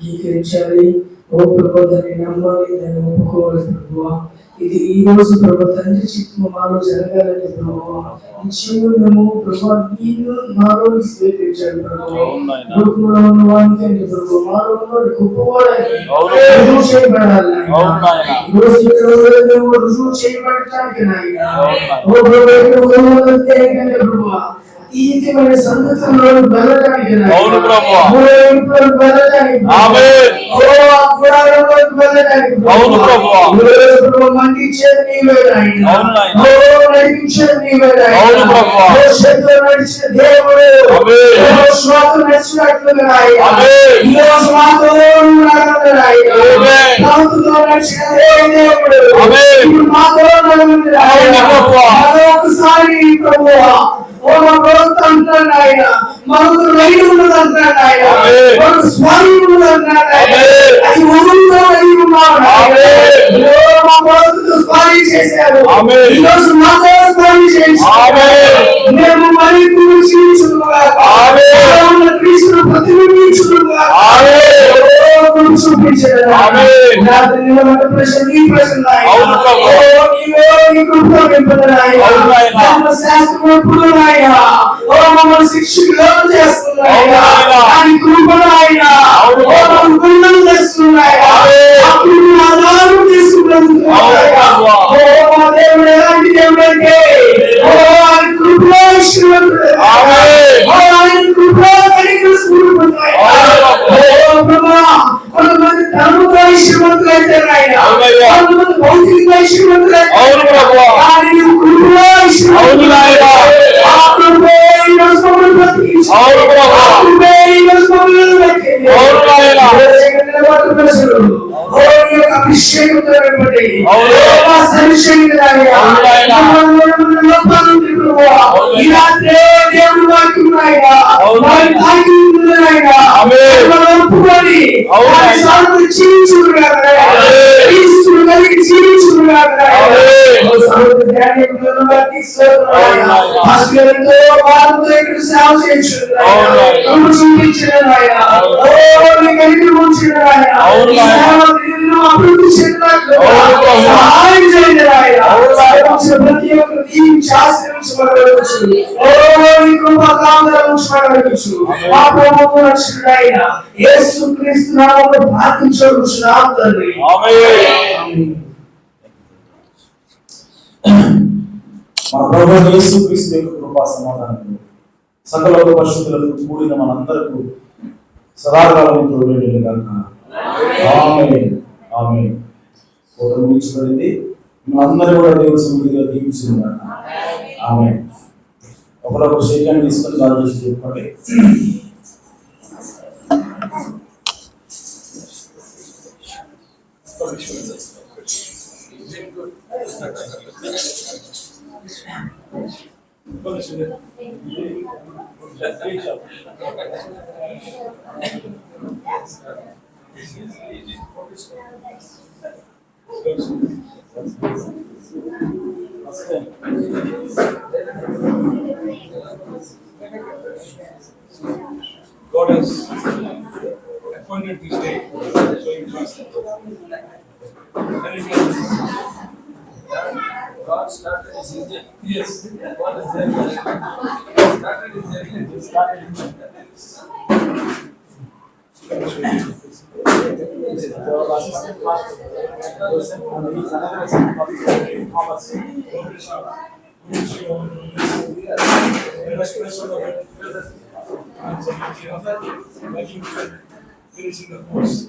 అంగీకరించాలి. ఓ ప్రభు దాన్ని నమ్మాలి, దాన్ని ఒప్పుకోవాలి ప్రభు. ఇది ఈ రోజు ప్రభు తండ్రి చిత్తము మాలో జరగాలని ప్రభు. నిశ్చయము ప్రభు నీవు మాలో స్వీకరించాడు ప్రభు. లోకంలో ఉన్న వానికి ప్రభు మాలో గొప్పవాడని రుజువు చేయబడాలి. ఈ రోజు రుజువు చేయబడటానికి నాయన ఓ ప్రభు ప్రభు ఈ ఇతమైన సంగతుల్లో వెళ్ళడానికి అవును ప్రభువా. ఊరేగింపులకు వెళ్ళడానికి ఆమేన్. ఓ ఆ గుడారంలోకి వెళ్ళడానికి అవును ప్రభువా. ప్రభువా మందించేది నీవే నాయనా. అవును నాయనా. ఓ నడిపించేది నీవే నాయనా. అవును ప్రభువా. మోషేతో నడిచిన దేవుడు ఆమేన్. యెహోషువతో నడిచినట్లుగా నాయనా. ఆమేన్. ఈ రోజు మాతో ఉన్నాడు నాయనా. ఆమేన్. ప్రభుతో నడిచిన దేవుడు ఆమేన్. ఇప్పుడు మాతో ఉన్నాడు అవును నాయనా. ప్రభువా. మరొకసారి ప్రభువా ఓ మా భక్త అంటున్నాడు ఆయన మనకు రైలు ఉన్నది అంటున్నాడు ఆయన ఆమేన్. మనకు స్వామి ఉన్నది అంటున్నాడు ఆయన ఆమేన్. అది ఊరులో అయి ఉన్నాడు ఆమేన్. మా భక్తులు స్వామి చేశారు ఆమేన్. ఈరోజు మాతో స్వామి చేశారు ఆమేన్. మేము మరి చూపించుగా ఆమేన్. క్రీస్తును ప్రతిబింబించుగా చూపించారు ఆమేన్. నిలబడ్డ ప్రశ్న నీ ప్రశ్న అవును ప్రభువా. నీవే నీ కృప నింపదనాయన అవును నాయనా. ధర్మశాస్త్రం ఎప్పుడు నాయనా ఓ మమ్మల్ని శిక్షకులు చేస్తున్నాయన అవును నాయనా. అని కృపనాయన అవును ఓ మమ్మల్ని గుండెలు తెస్తున్నాయన ఆమేన్. ఆ కృపను ఆధారం తీసుకుంటున్నాయన అవును ప్రభువా. ఓ మా దేవుడు ఎలాంటి దేవుడు అంటే ఓ ఆయన కృపలో ఈశ్వరుడు ఆమేన్. ఓ ఆయన కృపలో కనికర స్వరూపుడు అవును ప్రభువా. ఓ ప్రభువా కొంతమంది ధర్మంలో ఈశ్వరుడు అయితే ఆయన అవునయ్యా. కొంతమంది భౌతికంగా ఈశ్వరుడు అయితే అవును ప్రభువా. కానీ నీవు కృపలో ఈశ్వరుడు అవును నాయనా. ఆ కృపే ఈ రోజు మమ్మల్ని బ్రతికించింది. అవును ప్రభువా. ఆ కృపే ఈ రోజు మమ్మల్ని బ్రతికింది. అవును నాయనా. ఈ రోజు ఇక్కడ నిలబడిన ప్రజలు, ఓ నీ యొక్క అభిషేకంతో నింపండి. అవును. ఓ మా సరిశక్తి నాయనా. అవును నాయనా. మమ్మల్ని లోపాల నుండి ప్రభువా. అవును ఈ రాత్రే దేవుని వాక్యం నాయనా. అవును వారి తాకి ఉంది నాయనా. ఆమేన్. మమ్మల్ని ఒప్పుకొని అవును వారి నాయనా. సాగులు జీవించుడుగాక నాయనా. ఆమేన్. క్రీస్తును కలిగి జీవించుడుగాక నాయనా. ఆమేన్. ఓ సాగులు ధ్యానికులను బట్టి స్తోత్రం అవును నాయనా. నాయనా. పాస్టర్లతో వారితో ఇక్కడ సేవ చేయించుడు అవును నాయనా. నాయనా. కృప చూపించిన నాయనా. ఓ నీ కలిగి ఉంచిన నాయనా. అవును ఈ నాయనా. సేవ దినదినం అభివృద్ధి చెందినట్లుగా అవును ప్రభు. సహాయం చేయండి నాయనా. అవును నాయనా. సేవించిన ప్రతి ఒక్కరు దీవించి ఆశీర్వదించబడవచ్చు. ఓ నీ కృప కాంతులను ఉంచబడవచ్చు. మా ప్రభువు రక్షకుడు ఆయన యేసుక్రీస్తు నామములో ప్రార్థించుచున్నాము తండ్రి. ఆమేన్. మన ప్రభు యేసుక్రీస్తు యొక్క కృపా సమాధానం సకల పరిశుద్ధులకు కూడిన మనందరకు సదాకాలం తోడేడును గాక. ఆమేన్. ఆమేన్. ఒక ముగించబడింది. మనందరూ కూడా దేవుని సన్నిధిలో దీవించును గాక. ఆమేన్. ఒకరొకరు శేఖాన్ని తీసుకొని దాని చేసి చెప్పండి. God has appointed this day, so you trust Him. Can you hear me? God started His journey. Yes. God is there. Started His journey. Started His journey. Our assistant pastor, Joseph, and he is another assistant pastor, Thomas. Finishing the course.